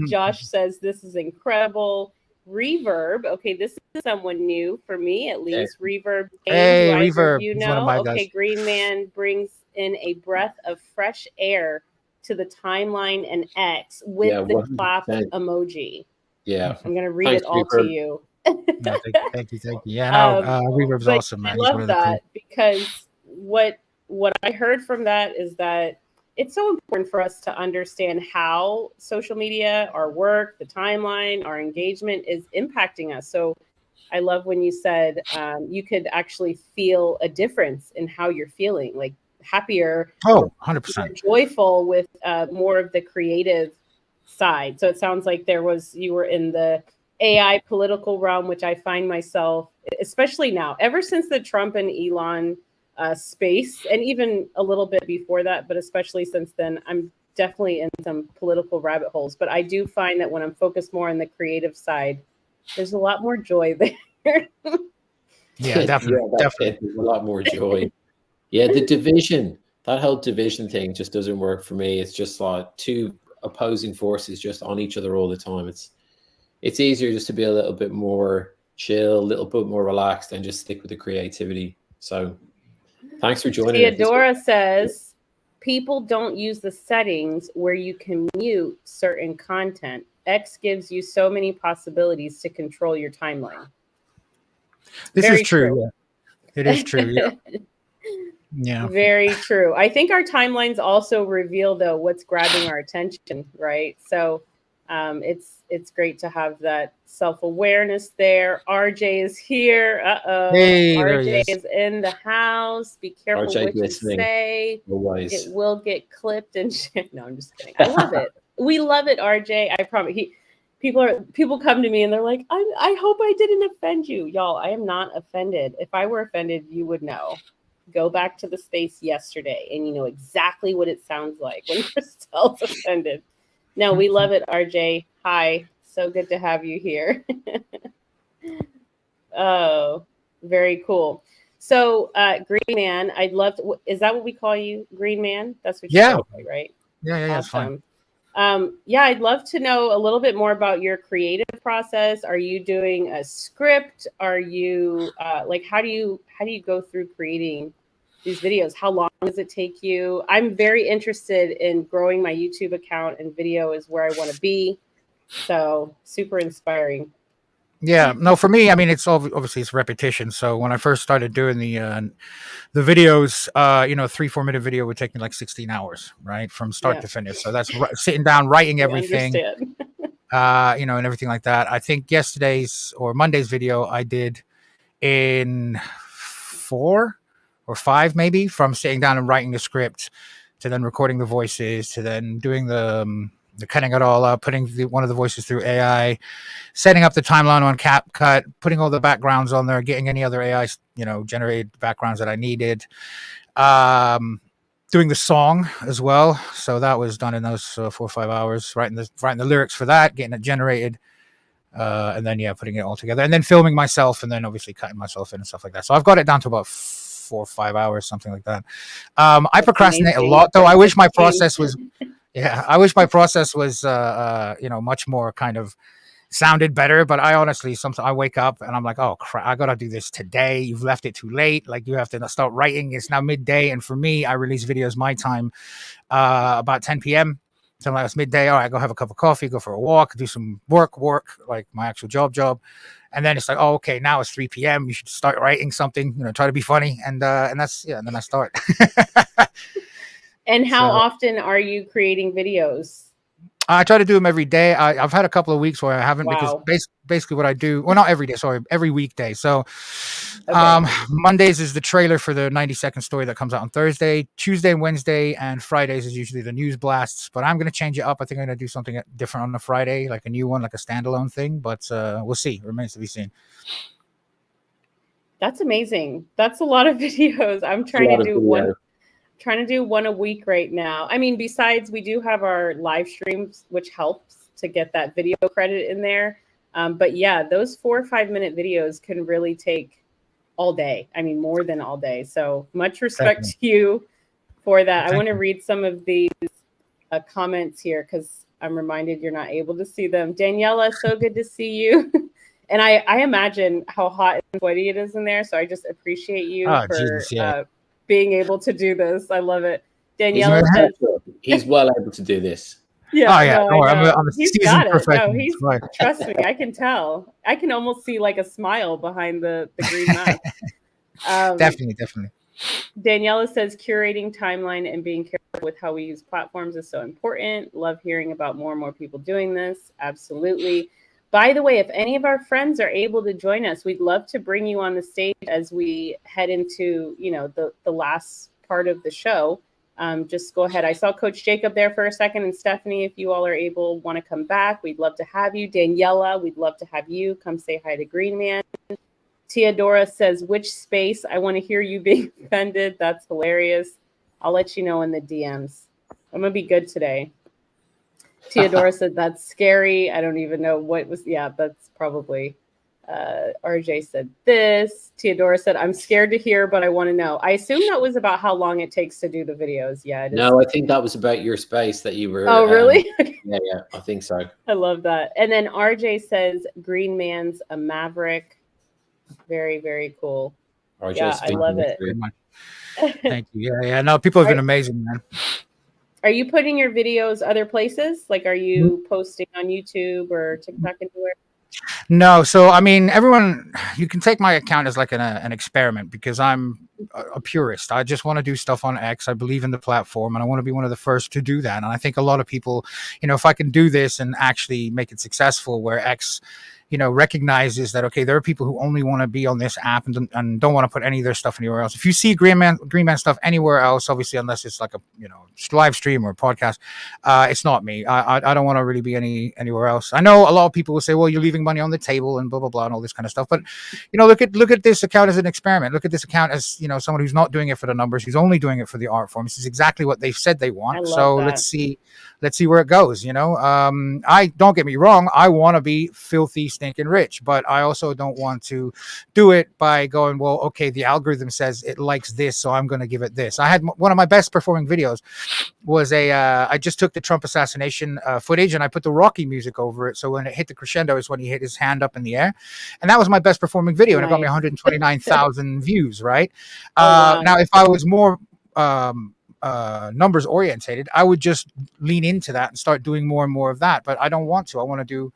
S3: Josh says this is incredible. Reverb. Okay, this is someone new for me, at least. Reverb.
S4: Hey, Reverb.
S3: You know. Okay, guys. Green Man brings in a breath of fresh air to the timeline and X with the 100%. Clap emoji.
S2: Yeah,
S3: I'm gonna read it all to you.
S4: No, thank you. Yeah, no, Reverb's awesome, man.
S3: I love that because what I heard from that is that it's so important for us to understand how social media, our work, the timeline, our engagement is impacting us. So I love when you said you could actually feel a difference in how you're feeling, like happier,
S4: 100%,
S3: joyful with more of the creative side. So it sounds like you were in the AI political realm, which I find myself, especially now, ever since the Trump and Elon space, and even a little bit before that, but especially since then, I'm definitely in some political rabbit holes. But I do find that when I'm focused more on the creative side, there's a lot more joy there.
S4: Yeah, definitely.
S2: There's a lot more joy. Yeah, that whole division thing just doesn't work for me. It's just like two opposing forces just on each other all the time. It's easier just to be a little bit more chill, a little bit more relaxed, and just stick with the creativity. So thanks for joining.
S3: Theodora says people don't use the settings where you can mute certain content. X gives you so many possibilities to control your timeline.
S4: This is true. Yeah. It is true. Yeah. Yeah.
S3: Very true. I think our timelines also reveal though what's grabbing our attention, right? So it's great to have that self-awareness there. RJ is here.
S4: Hey,
S3: RJ is in the house. Be careful
S2: RJ
S3: what you say.
S2: Always.
S3: It will get clipped and shit. No, I'm just kidding. I love it. We love it, RJ. I promise. People come to me and they're like, I hope I didn't offend you. Y'all, I am not offended. If I were offended, you would know. Go back to the space yesterday and you know exactly what it sounds like when Christelle's offended. No, we love it, RJ. Hi. So good to have you here. Oh, very cool. So, Green Man, I'd love to, is that what we call you? Green Man? That's what you
S4: Yeah.
S3: go by, right?
S4: Yeah, it's fine.
S3: Yeah, I'd love to know a little bit more about your creative process. Are you doing a script? Are you like how do you go through creating these videos? How long does it take you? I'm very interested in growing my YouTube account, and video is where I want to be. So, super inspiring.
S4: Yeah, no, for me, I mean, it's obviously it's repetition. So when I first started doing the videos, 3-4 minute video would take me like 16 hours, right, from start
S3: Yeah.
S4: to finish. So that's sitting down, writing
S3: I
S4: everything,
S3: understand.
S4: and everything like that. I think yesterday's or Monday's video I did in 4 or 5, maybe, from sitting down and writing the script to then recording the voices to then doing the cutting it all up, putting one of the voices through AI, setting up the timeline on CapCut, putting all the backgrounds on there, getting any other AI, generated backgrounds that I needed, doing the song as well. So that was done in those 4 or 5 hours, writing the lyrics for that, getting it generated, and then putting it all together, and then filming myself, and then obviously cutting myself in and stuff like that. So I've got it down to about 4 or 5 hours, something like that. I procrastinate a lot, though. I wish my process was. Yeah, I wish my process was, much more kind of sounded better. But I honestly, sometimes I wake up and I'm like, oh crap, I gotta do this today. You've left it too late. Like you have to start writing. It's now midday, and for me, I release videos my time about 10 p.m. So like it's midday. All right, go have a cup of coffee, go for a walk, do some work, like my actual job. And then it's like, oh, okay, now it's 3 p.m. You should start writing something. Try to be funny, and that's and then I start.
S3: And how often are you creating videos?
S4: I try to do them every day. I've had a couple of weeks where I haven't because basically what I do, well, not every day, sorry, every weekday. So Mondays is the trailer for the 90-second story that comes out on Thursday. Tuesday and Wednesday and Fridays is usually the news blasts, but I'm going to change it up. I think I'm going to do something different on the Friday, like a new one, like a standalone thing, but we'll see. Remains to be seen.
S3: That's amazing. That's a lot of videos. I'm trying to do one a week right now. I mean, besides we do have our live streams, which helps to get that video credit in there. But yeah, those 4 or 5 minute videos can really take all day. I mean, more than all day. So much respect to you for that. I want to read some of these comments here because I'm reminded you're not able to see them. Daniela, so good to see you. And I imagine how hot and sweaty it is in there. So I just appreciate you for being able to do this. I love it. Daniela says
S2: he's well able to do this.
S3: Yeah.
S4: Oh, yeah. No, I'm a seasoned professional.
S3: No, trust me, I can tell. I can almost see like a smile behind the green mask.
S4: Definitely.
S3: Daniela says curating timeline and being careful with how we use platforms is so important. Love hearing about more and more people doing this. Absolutely. By the way, if any of our friends are able to join us, we'd love to bring you on the stage as we head into, the last part of the show. Just go ahead. I saw Coach Jacob there for a second, and Stephanie, if you all are able, want to come back, we'd love to have you. Daniela, we'd love to have you come say hi to Green Man. Teodora says, which space? I want to hear you being offended. That's hilarious. I'll let you know in the DMs. I'm going to be good today. Teodora said, that's scary. I don't even know what was. Yeah, that's probably. RJ said this. Teodora said, I'm scared to hear, but I want to know. I assume that was about how long it takes to do the videos. Yeah. It is.
S2: No, I think that was about your space that you were.
S3: Oh, really?
S2: Yeah, I think so.
S3: I love that. And then RJ says, Green Man's a maverick. Very, very cool.
S2: RJ,
S3: yeah, I love it.
S4: Thank you. Yeah. No, people have been amazing, man.
S3: Are you putting your videos other places? Like, are you posting on YouTube or TikTok anywhere?
S4: No. So, I mean, everyone, you can take my account as like an experiment because I'm a purist. I just want to do stuff on X. I believe in the platform and I want to be one of the first to do that. And I think a lot of people, if I can do this and actually make it successful where X, recognizes that, okay, there are people who only want to be on this app and don't want to put any of their stuff anywhere else. If you see Green Man stuff anywhere else, obviously, unless it's like a, live stream or a podcast, it's not me. I don't want to really be anywhere else. I know a lot of people will say, well, you're leaving money on the table and blah, blah, blah, and all this kind of stuff. But, look at this account as an experiment. Look at this account as, someone who's not doing it for the numbers, who's only doing it for the art form. This is exactly what they've said they want. So let's see where it goes. I don't get me wrong. I want to be filthy stinking rich. But I also don't want to do it by going, well, okay, the algorithm says it likes this, so I'm going to give it this. I had one of my best performing videos was I just took the Trump assassination footage and I put the Rocky music over it. So when it hit the crescendo is when he hit his hand up in the air. And that was my best performing video. And it got me 129,000 views, right?
S3: wow.
S4: Now, if I was more numbers orientated, I would just lean into that and start doing more and more of that. But I don't want to. I want to do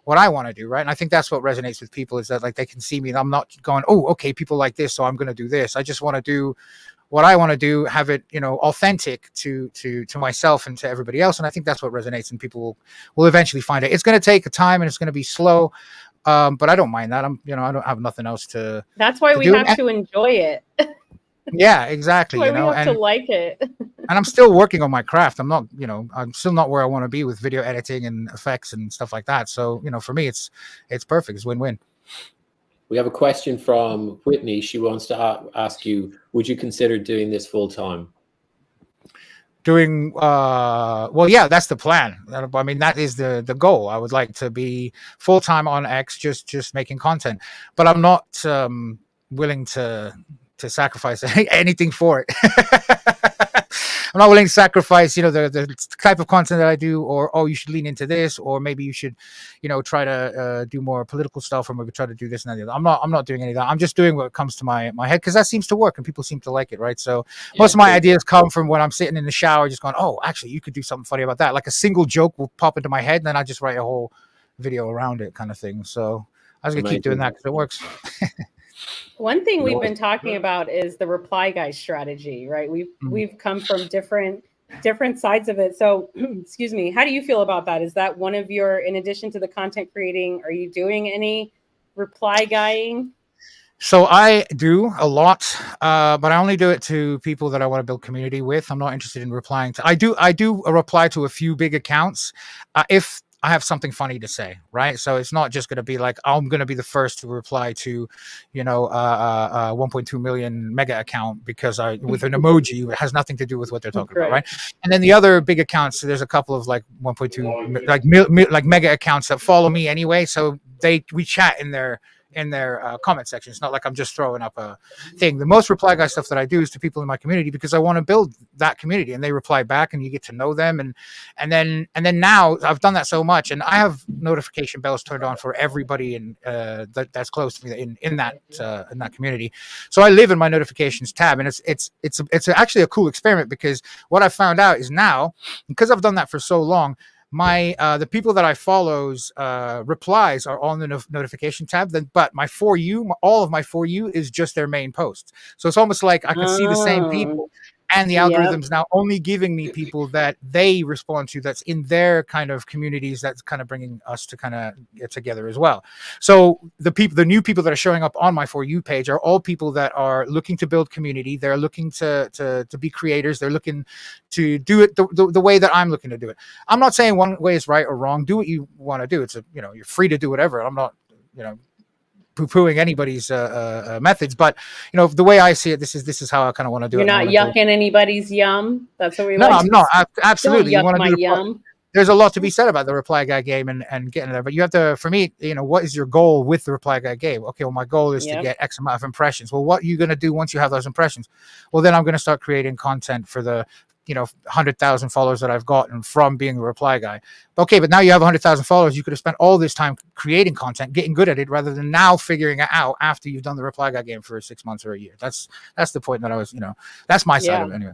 S4: what I want to do, right? And I think that's what resonates with people, is that like they can see me and I'm not going, oh, okay, people like this, so I'm going to do this. I just want to do what I want to do, have it, authentic to myself and to everybody else. And I think that's what resonates, and people will eventually find it. It's going to take time and it's going to be slow. But I don't mind that. I don't have nothing else to.
S3: That's why we
S4: do.
S3: have to enjoy it.
S4: Yeah, exactly.
S3: That's why we have to like it.
S4: And I'm still working on my craft. I'm still not where I want to be with video editing and effects and stuff like that. So, for me, it's perfect. It's win-win.
S2: We have a question from Whitney. She wants to ask you, would you consider doing this full time?
S4: Well, yeah, that's the plan. I mean, that is the goal. I would like to be full time on X, just making content, but I'm not willing to sacrifice anything for it. I'm not willing to sacrifice, the type of content that I do, or, oh, you should lean into this, or maybe you should, try to do more political stuff, or maybe try to do this and that. I'm not doing any of that. I'm just doing what comes to my head, because that seems to work and people seem to like it, right? So most of my ideas come from when I'm sitting in the shower, just going, oh, actually, you could do something funny about that. Like a single joke will pop into my head, and then I just write a whole video around it, kind of thing. So I was gonna keep doing that because it works.
S3: One thing we've been talking about is the reply guy strategy, right? We've come from different sides of it. So, excuse me, how do you feel about that? Is that one of your, in addition to the content creating, are you doing any reply guying?
S4: So I do a lot, but I only do it to people that I want to build community with. I'm not interested in replying to. I do a reply to a few big accounts if I have something funny to say, right? So it's not just going to be like, I'm going to be the first to reply to, 1.2 million mega account because with an emoji. It has nothing to do with what they're talking about, right? And then the other big accounts, so there's a couple of like 1.2 like mega accounts that follow me anyway. So we chat in their comment section. It's not like I'm just throwing up a thing. The most reply guy stuff that I do is to people in my community, because I want to build that community, and they reply back and you get to know them. And then now I've done that so much, and I have notification bells turned on for everybody that's close to me in that community. So I live in my notifications tab, and it's actually a cool experiment, because what I found out is now, because I've done that for so long, the people that I follow's replies are on the notification tab, but my For You, all of my For You is just their main posts. So it's almost like I can see the same people, and the algorithm's now only giving me people that they respond to, that's in their kind of communities, that's kind of bringing us to kind of get together as well. So the new people that are showing up on my For You page are all people that are looking to build community. They're looking to be creators. They're looking to do it the way that I'm looking to do it. I'm not saying one way is right or wrong. Do what you want to do. It's you're free to do whatever. I'm not, poo-pooing anybody's methods, but the way I see it, this is how I kind of want to do
S3: it. You're not yucking anybody's yum. That's what we like.
S4: No, I'm not. Absolutely.
S3: Don't yuck my yum.
S4: There's a lot to be said about the reply guy game and getting there, but you have to, for me, what is your goal with the reply guy game? Okay, well, my goal is to get X amount of impressions. Well, what are you going to do once you have those impressions? Well, then I'm going to start creating content for the 100,000 followers that I've gotten from being a reply guy. Okay, but now you have 100,000 followers. You could have spent all this time creating content, getting good at it, rather than now figuring it out after you've done the reply guy game for 6 months or a year. That's the point that I was, that's my side of it anyway.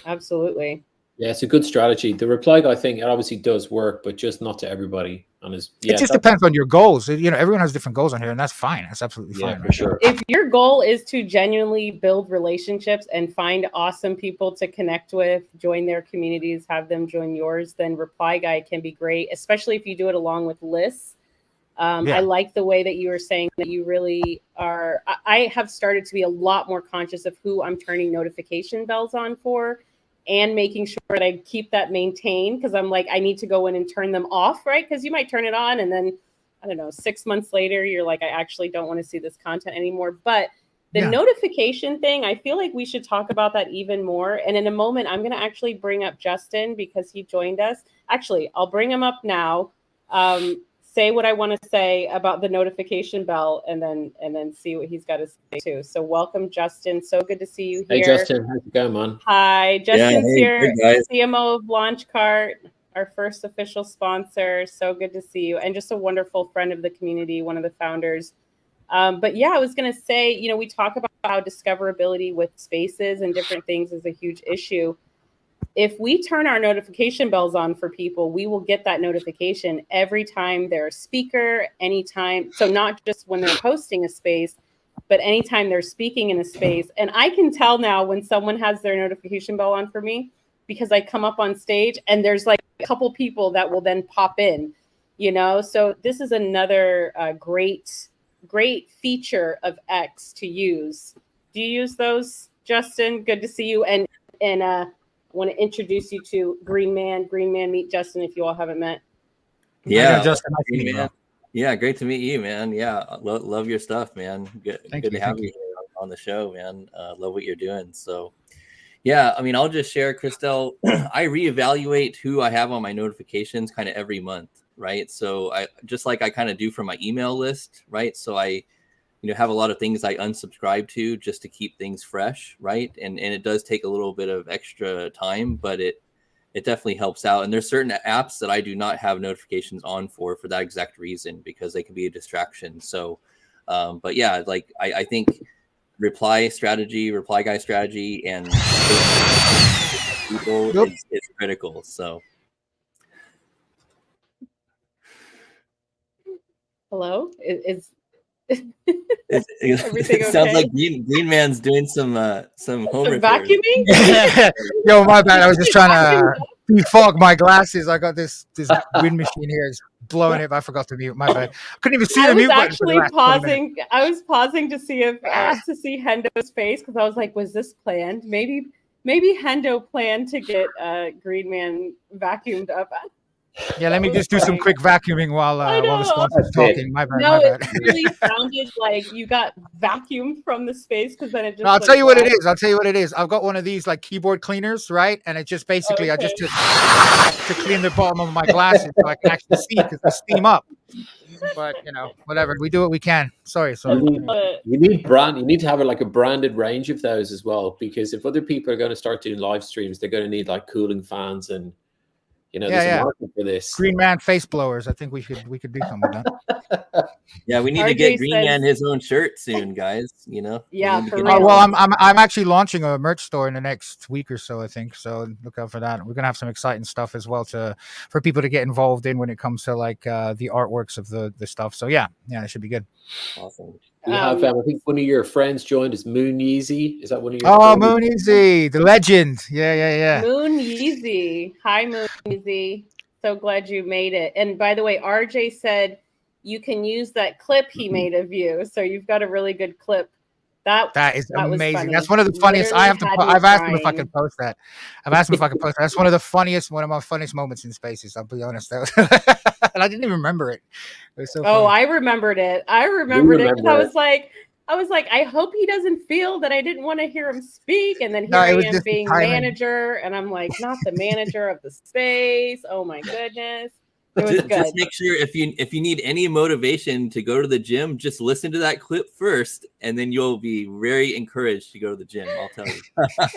S3: Absolutely.
S2: Yeah, it's a good strategy. The reply guy thing, it obviously does work, but just not to everybody. And it just
S4: depends on your goals. Everyone has different goals on here, and that's fine. That's absolutely fine.
S2: For sure.
S3: If your goal is to genuinely build relationships and find awesome people to connect with, join their communities, have them join yours, then reply guy can be great, especially if you do it along with lists. I like the way that you were saying that you really are. I have started to be a lot more conscious of who I'm turning notification bells on for, and making sure that I keep that maintained, because I'm like, I need to go in and turn them off, right? Because you might turn it on and then, I don't know, 6 months later, you're like, I actually don't want to see this content anymore. But the notification thing, I feel like we should talk about that even more. And in a moment, I'm going to actually bring up Justin, because he joined us. Actually, I'll bring him up now. say what I want to say about the notification bell, and then see what he's got to say too. So welcome, Justin. So good to see you
S2: Hey,
S3: here.
S2: Justin, how's it going, man?
S3: Hi, Justin's
S6: hey,
S3: here,
S6: good guys.
S3: CMO of Launchcart, our first official sponsor. So good to see you, and just a wonderful friend of the community, one of the founders. But yeah, I was going to say, we talk about how discoverability with spaces and different things is a huge issue. If we turn our notification bells on for people, we will get that notification every time they're a speaker, anytime. So not just when they're posting a space, but anytime they're speaking in a space. And I can tell now when someone has their notification bell on for me, because I come up on stage and there's like a couple people that will then pop in, So this is another great feature of X to use. Do you use those, Justin? Good to see you. And I want to introduce you to Green Man. Green Man, meet Justin if you all haven't met.
S6: Yeah,
S4: Justin,
S6: man. Yeah, great to meet you, man. Yeah, love your stuff, man. Good to have you here on the show, man. Love what you're doing. So, yeah, I mean, I'll just share, Christelle. I reevaluate who I have on my notifications kind of every month, right? So I kind of do for my email list, right? So I have a lot of things I unsubscribe to just to keep things fresh, right? And it does take a little bit of extra time, but it definitely helps out. And there's certain apps that I do not have notifications on for that exact reason, because they can be a distraction. So, but yeah, like I think reply guy strategy, and people is critical. So.
S3: Hello?
S6: It sounds like Green Man's doing some home repairs.
S3: Vacuuming?
S4: Yo, my bad. I was just trying to defog my glasses. I got this wind machine here. It's blowing it. I forgot to mute. My bad. Couldn't even see the mute button.
S3: I was pausing to see if to see Hendo's face, because I was like, was this planned? Maybe Hendo planned to get Green Man vacuumed up.
S4: Yeah, let me just do some quick vacuuming while the sponsor's talking. My bad.
S3: It really sounded like you got vacuumed from the space, because then it just.
S4: I'll tell you what it is. I've got one of these like keyboard cleaners, right? And it just basically I just to clean the bottom of my glasses so I can actually see, because they steam up. But whatever, we do what we can. Sorry.
S2: You need to have a branded range of those as well, because if other people are going to start doing live streams, they're going to need like cooling fans and. There's a market for this.
S4: Green Man face blowers. I think we could do something with that.
S6: Yeah, we need to get Green Man his own shirt soon, guys.
S3: Yeah, for
S4: real. Well, I'm actually launching a merch store in the next week or so, I think. So look out for that. We're gonna have some exciting stuff as well for people to get involved in when it comes to like the artworks of the stuff. So yeah, it should be good.
S2: Awesome. You have, I think one of your friends joined us, Moon Yeezy. Is that one of your?
S4: Oh, Moon Yeezy, the legend. Yeah.
S3: Moon Yeezy. Hi, Moon Yeezy. So glad you made it. And by the way, RJ said you can use that clip he made of you. So you've got a really good clip. That is
S4: amazing. That's one of the funniest. I've asked him if I can post that. That's one of my funniest moments in Spaces. I'll be honest. And I didn't even remember it. It was so funny.
S3: I remembered it. I remembered it because I was like, I hope he doesn't feel that I didn't want to hear him speak. And then here I am being manager, and I'm like, not the manager of the space. Oh my goodness. It was good.
S6: Just make sure if you need any motivation to go to the gym, just listen to that clip first, and then you'll be very encouraged to go to the gym. I'll tell you.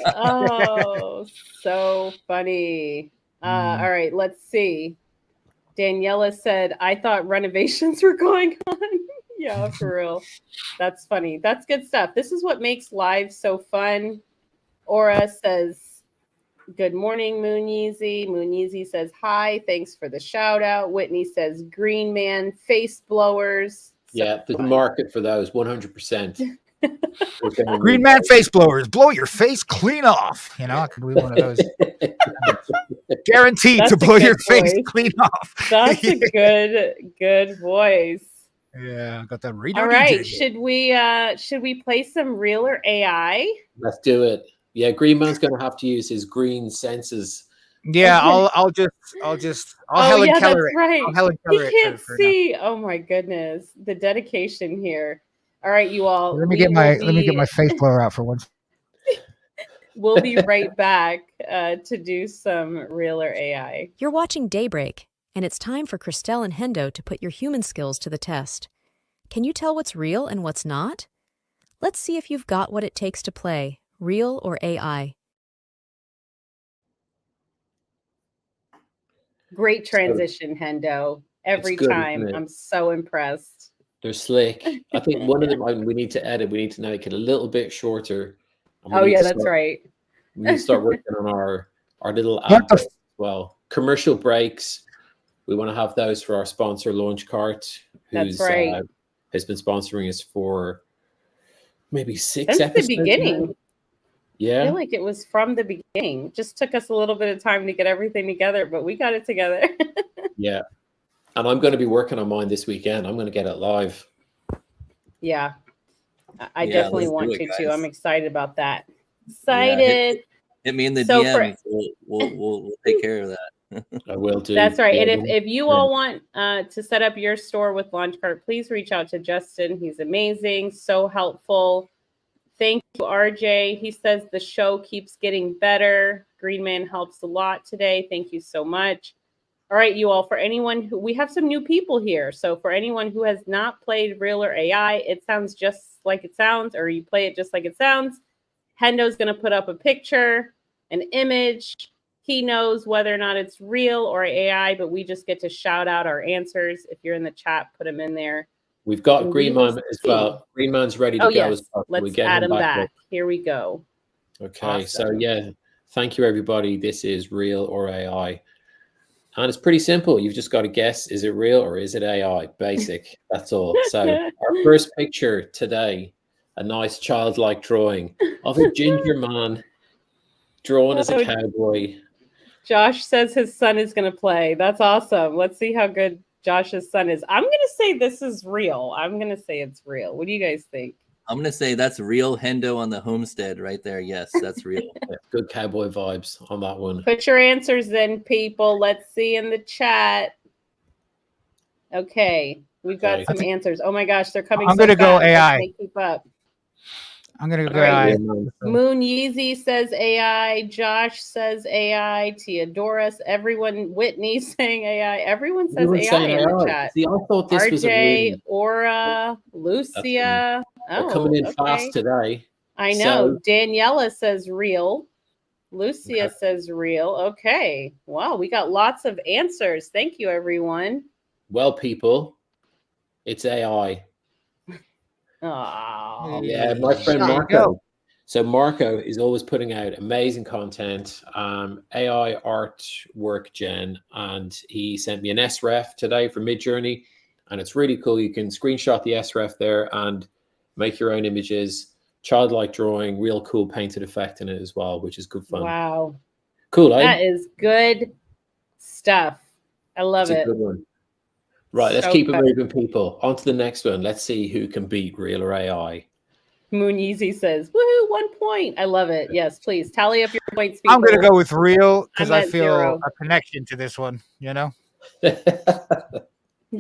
S3: Oh, so funny. All right, let's see. Daniela said, I thought renovations were going on. Yeah, for real. That's funny. That's good stuff. This is what makes live so fun. Aura says, good morning, Moon Yeezy. Moon Yeezy says, hi. Thanks for the shout out. Whitney says, Green Man face blowers.
S2: Yeah, there's a market for those, 100%.
S4: Green Man face blowers. Blow your face clean off. I could be one of those. Guaranteed to blow your face clean off.
S3: That's a good voice.
S4: Yeah, got that radio.
S3: All right,
S4: DJ.
S3: should we play some real or AI?
S2: Let's do it. Yeah, Green Man's going to have to use his green senses.
S4: Yeah, I'll Helen Keller it.
S3: Right.
S4: I'll Helen Keller
S3: he can't see. Now. Oh my goodness, the dedication here. All right, you all.
S4: Let me get my face blower out for once.
S3: We'll be right back to do some real or AI.
S1: You're watching Daybreak, and it's time for Christelle and Hendo to put your human skills to the test. Can you tell what's real and what's not? Let's see if you've got what it takes to play, real or AI.
S3: Great transition, Hendo. Every
S2: good,
S3: time.
S2: isn't it?
S3: I'm so impressed.
S2: They're slick. I think one of them we need to edit. We need to make it a little bit shorter. And we
S3: Oh
S2: need
S3: yeah,
S2: to
S3: that's
S2: start-
S3: right.
S2: We need to start working on our little
S4: What
S2: ad
S4: the
S2: breaks as well. Commercial breaks. We want to have those for our sponsor, Launchcart,
S3: That's
S2: who's
S3: right.
S2: has been sponsoring us for maybe 6
S3: Since the
S2: episodes.
S3: beginning.
S2: now.
S3: I
S2: Yeah.
S3: feel like it was from the beginning. Just took us a little bit of time to get everything together, but we got it together.
S2: Yeah. And I'm going to be working on mine this weekend. I'm going to get it live.
S3: Yeah. I
S6: Yeah,
S3: definitely
S6: let's do
S3: want
S6: it,
S3: you to.
S6: guys.
S3: I'm excited about that.
S6: Yeah,
S3: Excited.
S6: hit me in the
S3: So
S6: DMs. We'll take care of that.
S2: I will do.
S3: That's right.
S2: Yeah,
S3: And if you all want to set up your store with Launchcart, please reach out to Justin. He's amazing, so helpful. Thank you, RJ. He says the show keeps getting better. Green Man helps a lot today. Thank you so much. All right, you all, for anyone who, we have some new people here. So for anyone who has not played Real or AI, it sounds just like it sounds, or you play it just like it sounds. Hendo's going to put up a picture, an image. He knows whether or not it's real or AI, but we just get to shout out our answers. If you're in the chat, put them in there.
S2: We've got
S3: And
S2: Green
S3: we will
S2: Man as
S3: see.
S2: well. Green Man's ready to
S3: Oh,
S2: go
S3: yes.
S2: as well.
S3: Let's
S2: we get
S3: add him
S2: up.
S3: back. Here we go.
S2: Okay, so
S3: Awesome.
S2: yeah, thank you everybody. This is Real or AI. And it's pretty simple. You've just got to guess, is it real or is it AI? Basic. That's all. So our first picture today, a nice childlike drawing of a ginger man drawn as a
S3: Oh,
S2: cowboy.
S3: Josh says his son is going to play. That's awesome. Let's see how good Josh's son is. I'm going to say this is real. I'm going to say it's real. What do you guys think?
S6: I'm gonna say that's real Hendo on the homestead right there. Yes, that's real.
S2: Yeah, good cowboy vibes on that one.
S3: Put your answers in, people. Let's see in the chat. Okay, we've got
S2: Okay.
S3: some answers. Oh my gosh, they're coming.
S4: I'm
S3: so
S4: gonna go
S3: fast. I
S4: AI.
S3: can't keep up.
S4: I'm gonna go
S3: All right.
S4: AI.
S3: Moon Yeezy says AI. Josh says AI. Theodoros. Everyone. Whitney saying AI. Everyone says
S2: Everyone's
S3: AI
S2: saying
S3: in the
S2: AI.
S3: chat.
S2: See, I thought this was a
S3: RJ,
S2: really,
S3: Aura, Lucia.
S2: they're coming in
S3: okay.
S2: fast today.
S3: I know.
S2: So-
S3: Daniela says real. Lucia
S2: Okay.
S3: says real. Okay. Wow, we got lots of answers. Thank you, everyone.
S2: Well, people, it's AI.
S3: Oh,
S2: Yeah, my friend
S4: There you
S2: Marco.
S4: go.
S2: So Marco is always putting out amazing content, AI artwork gen, and he sent me an SREF today for Midjourney, and it's really cool. You can screenshot the SREF there and make your own images, childlike drawing, real cool painted effect in it as well, which is good fun.
S3: wow.
S2: Cool, eh?
S3: That is good stuff. I love
S2: It's a
S3: it.
S2: good one. Right, let's
S3: So
S2: keep it
S3: good.
S2: moving, people. On to the next one. Let's see who can beat real or AI.
S3: Moon Yeezy says, woohoo, 1 point. I love it. Yes, please tally up your points, people.
S4: I'm gonna go with real because
S3: I'm
S4: I
S3: at
S4: feel
S3: 0.
S4: a connection to this one. You know,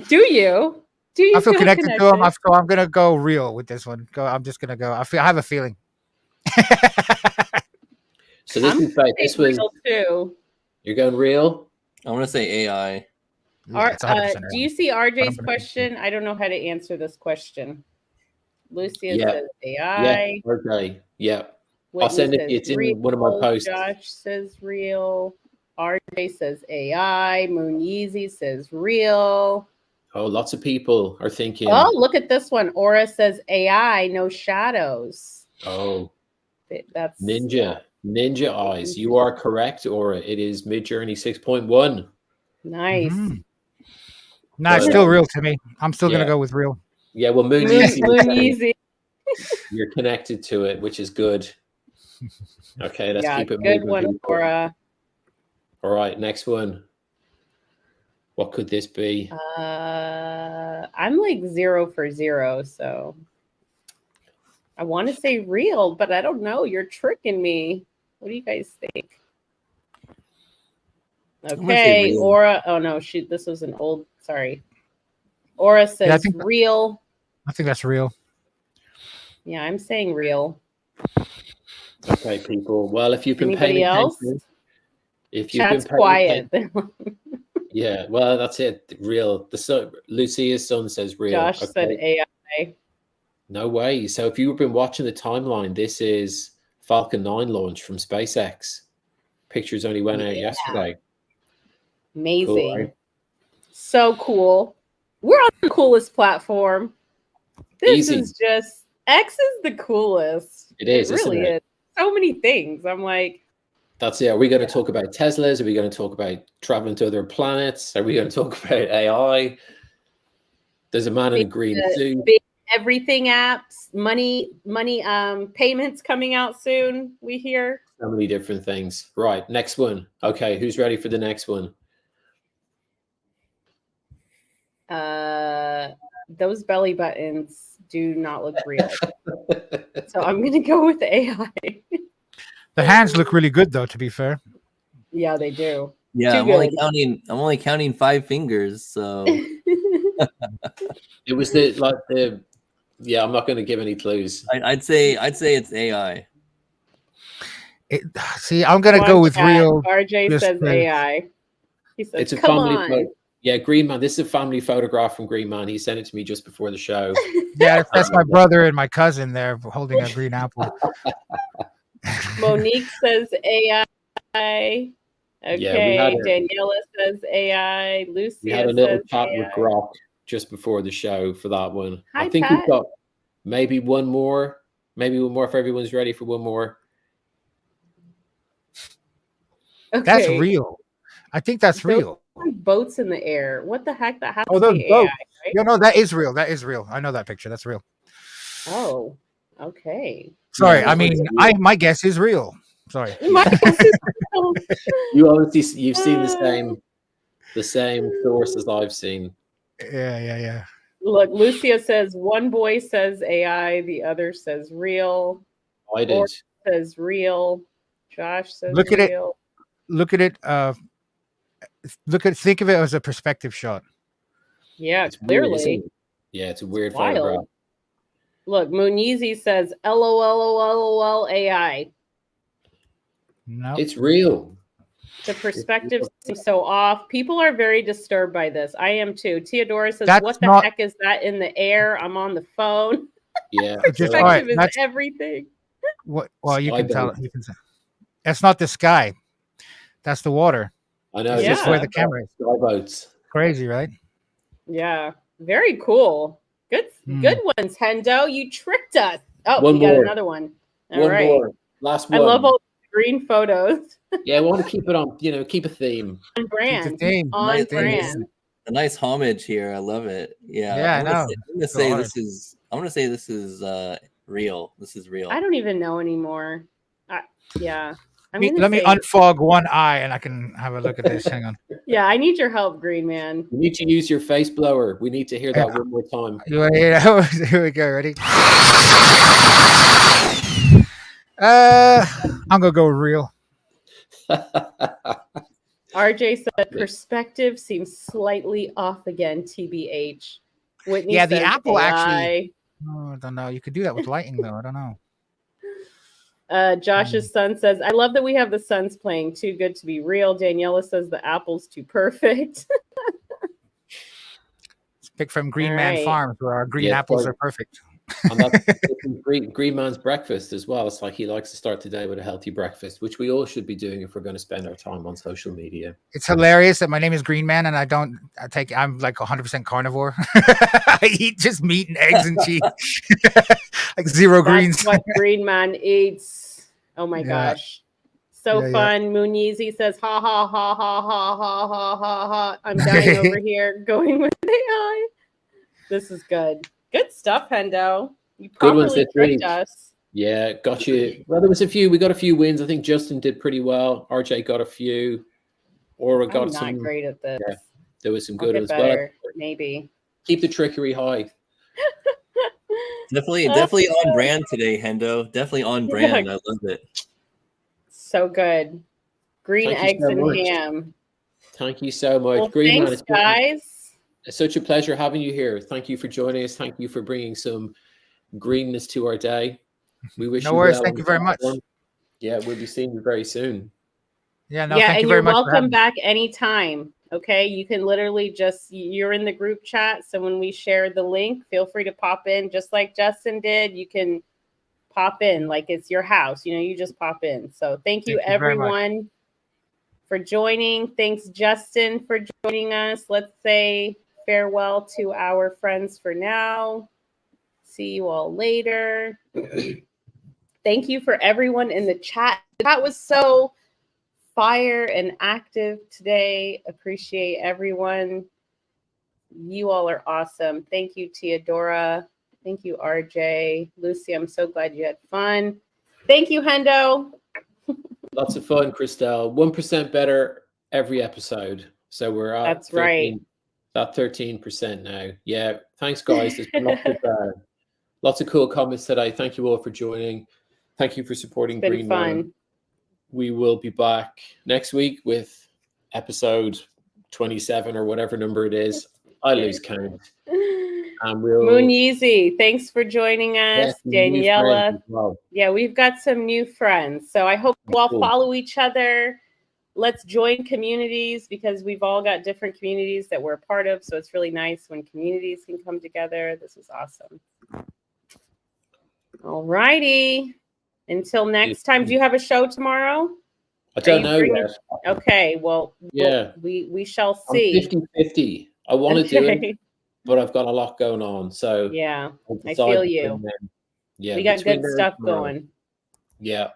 S3: Do you? Do you
S4: I feel connected to him. So I'm gonna go real with this one. I'm just gonna go. I have a feeling.
S2: So this is like, this was
S3: real too.
S2: you're going real.
S6: I'm gonna say AI.
S4: Yeah, it's 100%
S3: Do you see RJ's question? I don't know how to answer this question. Lucia
S2: Yeah.
S3: says
S2: Yeah.
S3: AI.
S2: Okay. Yeah.
S3: Whitney
S2: I'll send it.
S3: says
S2: It's in
S3: real.
S2: one of my posts.
S3: Josh says real. RJ says AI. Moon Yeezy says real.
S2: Oh, lots of people are thinking.
S3: Oh, look at this one. Aura says AI, no shadows.
S2: Oh,
S3: That's
S2: Ninja eyes. You are correct, Aura. It is Midjourney 6.1.
S3: nice.
S4: Mhm. Nah, it's still real to me. I'm still gonna
S2: Yeah.
S4: go with real.
S2: Yeah, well, Moon
S3: Moon
S2: Yeezy is saying
S3: Yeezy.
S2: you're connected to it, which is good. Okay, let's
S3: Yeah,
S2: keep it
S3: good
S2: moving.
S3: one,
S2: people.
S3: Aura.
S2: All right, next one. What could this be?
S3: I'm like 0 for 0, so I want to say real, but I don't know. You're tricking me. What do you guys think?
S6: gonna say
S3: Okay,
S6: real.
S3: Aura. Oh no, this was an old. Sorry. Aura says
S4: I think-
S3: real.
S4: I think that's real.
S3: Yeah, I'm saying real.
S2: Okay, people. Well, if you've been
S3: Anybody
S2: paying
S3: else?
S2: attention, if you've
S3: Chat's
S2: been paying
S3: quiet.
S2: attention, Yeah, well, that's it. Real. Lucia's son says real.
S3: Josh said AI.
S2: No way. So if you've been watching the timeline, this is Falcon 9 launch from SpaceX. Pictures only went out yesterday.
S3: Amazing.
S2: Cool, right?
S3: So cool. We're on the coolest platform. This
S2: Easy.
S3: is just X is the coolest.
S2: It is,
S3: It really
S2: isn't it?
S3: is. So many things. I'm like,
S2: That's it. Are we going to talk about Teslas? Are we going to talk about traveling to other planets? Are we going to talk about AI? There's a man in a green suit.
S3: big everything apps, money payments coming out soon, we hear.
S2: So many different things. Right. Next one. Okay. Who's ready for the next one?
S3: Those belly buttons do not look real. So I'm going to go with AI.
S4: The hands look really good, though. To be fair.
S3: Yeah, they do.
S6: Yeah,
S3: Too
S6: I'm only counting 5 fingers. So
S2: It was yeah, I'm not going to give any clues.
S6: I'd say it's AI.
S4: See, I'm gonna go with real.
S3: RJ
S4: just
S3: says
S4: for-
S3: AI. He says,
S2: It's a
S3: come
S2: family
S3: on.
S2: photo. Yeah, Green Man. This is a family photograph from Green Man. He sent it to me just before the show.
S4: Yeah, that's my brother and my cousin there holding a green apple.
S3: Monique says AI. Okay.
S2: Yeah,
S3: Daniela says AI. Lucia
S2: we had a little
S3: says
S2: chat
S3: AI.
S2: with Grok just before the show for that one.
S3: Hi,
S2: I think
S3: Pat.
S2: we've got maybe one more if everyone's ready for one more.
S3: Okay.
S4: That's real. I think that's
S3: Those
S4: real.
S3: boats in the air. What the heck? That has
S4: Oh,
S3: to
S4: those
S3: be
S4: boats.
S3: AI, right?
S4: Yeah, no, that is real. That is real. I know that picture. That's real.
S3: Oh, okay.
S4: Sorry,
S2: Yeah,
S4: I mean, my guess is real. Sorry.
S3: My guess is
S2: You obviously you've seen the same source as I've seen.
S4: Yeah.
S3: Look, Lucia says one boy says AI, the other says real.
S2: I did.
S3: Or says real. Josh says
S4: Look at it.
S3: real.
S4: Look at it. Think of it as a perspective shot.
S3: Yeah,
S2: It's weird,
S3: clearly.
S2: isn't it? Yeah, it's a weird
S3: Wild.
S2: photograph.
S3: Look, Munizi says LOL AI.
S4: No.
S2: It's real.
S3: The perspective seems so off. People are very disturbed by this. I am too. Theodora says,
S4: That's
S3: what the
S4: not-
S3: heck is that in the air? I'm on the phone.
S2: Yeah.
S4: Just-
S2: so-
S4: all right,
S3: Perspective is
S4: that's-
S3: everything.
S4: What? Well, you
S2: Sky
S4: can tell.
S2: boat.
S4: You can tell. That's not the sky. That's the water.
S2: I know.
S4: It's
S3: Yeah.
S4: just where the camera is.
S2: Sky boats.
S4: Crazy, right?
S3: Yeah. Very cool. Good ones, Hendo. You tricked us. Oh,
S2: One
S3: we got
S2: more.
S3: another one. All
S2: One
S3: right.
S2: more. Last one.
S3: I love all the green photos.
S2: Yeah, I want to keep it on, keep a theme.
S3: On brand.
S4: Keep the theme.
S3: On
S6: Nice
S3: brand.
S6: A nice homage here. I love it. Yeah.
S4: Yeah, I
S6: I'm
S4: know.
S6: gonna say this is real. This is real.
S3: I don't even know anymore. Yeah.
S4: Let me unfog one eye and I can have a look at this. Hang on.
S3: Yeah, I need your help, Green Man.
S2: You need to use your face blower. We need to hear that one more time.
S4: You want to hear that? Here we go. Ready? I'm gonna go real.
S3: RJ said perspective seems slightly off again, TBH. Whitney
S4: Yeah, the
S3: says
S4: Apple
S3: AI.
S4: actually. Oh, I don't know. You could do that with lighting, though. I don't know.
S3: Josh's son says, I love that we have the Suns playing. Too good to be real. Daniela says the apple's too perfect.
S4: It's picked from Green
S3: All
S4: Man
S3: right.
S4: Farms, where our green
S2: Yeah,
S4: apples
S2: right.
S4: are perfect.
S2: And that's Green Man's breakfast as well. It's like he likes to start the day with a healthy breakfast, which we all should be doing if we're going to spend our time on social media.
S4: It's hilarious that my name is Green Man and I'm like 100% carnivore. I eat just meat and eggs and cheese. Like zero greens.
S3: That's what Green Man eats. Oh my
S4: Yeah.
S3: gosh. So
S4: Yeah, yeah.
S3: fun. Munizi says, ha ha ha ha ha ha ha ha ha. I'm dying over here going with AI. This is good. Good stuff, Hendo. You
S2: Good ones
S3: properly
S2: this
S3: tricked
S2: week.
S3: us.
S2: Yeah, got you. Well, there was a few. We got a few wins. I think Justin did pretty well. RJ got a few. Aura got
S3: I'm not
S2: some.
S3: great at this.
S2: Yeah, there was some
S3: I'll
S2: good
S3: get
S2: as
S3: better,
S2: well.
S3: maybe.
S2: Keep the trickery high.
S6: Definitely on brand today, Hendo. Definitely on brand. I love it.
S3: So good. Green
S2: Thank you
S3: eggs
S2: so
S3: and
S2: much.
S3: ham.
S2: Thank you so much.
S3: Well,
S2: Green Man,
S3: thanks,
S2: it's been
S3: guys.
S2: such a pleasure having you here. Thank you for joining us. Thank you for bringing some greenness to our day. We wish
S4: No
S2: you
S4: worries.
S2: well
S4: Thank
S2: on
S4: you
S2: the
S4: very much.
S2: platform. Yeah, we'll be seeing you very soon.
S4: Yeah, no,
S3: Yeah,
S4: thank
S3: and
S4: you very
S3: you're
S4: much. for
S3: welcome
S4: having me.
S3: back anytime. Okay, you can literally just, you're in the group chat. So when we share the link, feel free to pop in just like Justin did. You can pop in like it's your house. You just pop in. So thank you everyone for joining. Thanks, Justin, for joining us. Let's say farewell to our friends for now. See you all later. Thank you for everyone in the chat. That was so fire and active today. Appreciate everyone. You all are awesome. Thank you, Teodora. Thank you, RJ. Lucy, I'm so glad you had fun. Thank you, Hendo.
S2: Lots of fun, Christelle. 1% better every episode. So we're at
S3: That's 13, right.
S2: That 13% now. Yeah. Thanks, guys. There's been lots of cool comments today. Thank you all for joining. Thank you for supporting Green One. We will be back next week with episode 27 or whatever number it is. I lose count. And
S3: Moon Yeezy, thanks for joining us. Daniela.
S2: Well.
S3: Yeah, we've got some new friends. So I hope you all follow each other. Let's join communities because we've all got different communities that we're a part of. So it's really nice when communities can come together. This is awesome. All righty. Until next time, do you have a show tomorrow?
S2: I don't know yet.
S3: Okay, well,
S2: yeah,
S3: we shall see.
S2: I'm 50-50. I want to do it, but I've got a lot going on. So
S3: yeah, I feel you.
S2: Yeah,
S3: we got good stuff going.
S2: Yeah,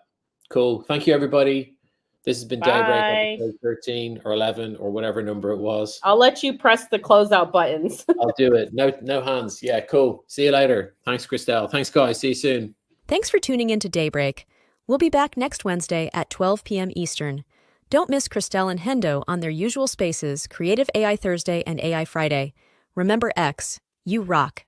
S2: cool. Thank you, everybody. This has been Daybreak, episode 13 or 11 or whatever number it was.
S3: I'll let you press the closeout buttons.
S2: I'll do it. No hands. Yeah, cool. See you later. Thanks, Christelle. Thanks, guys. See you soon.
S1: Thanks for tuning in to Daybreak. We'll be back next Wednesday at 12 p.m. Eastern. Don't miss Christelle and Hendo on their usual spaces, Creative AI Thursday and AI Friday. Remember X, you rock.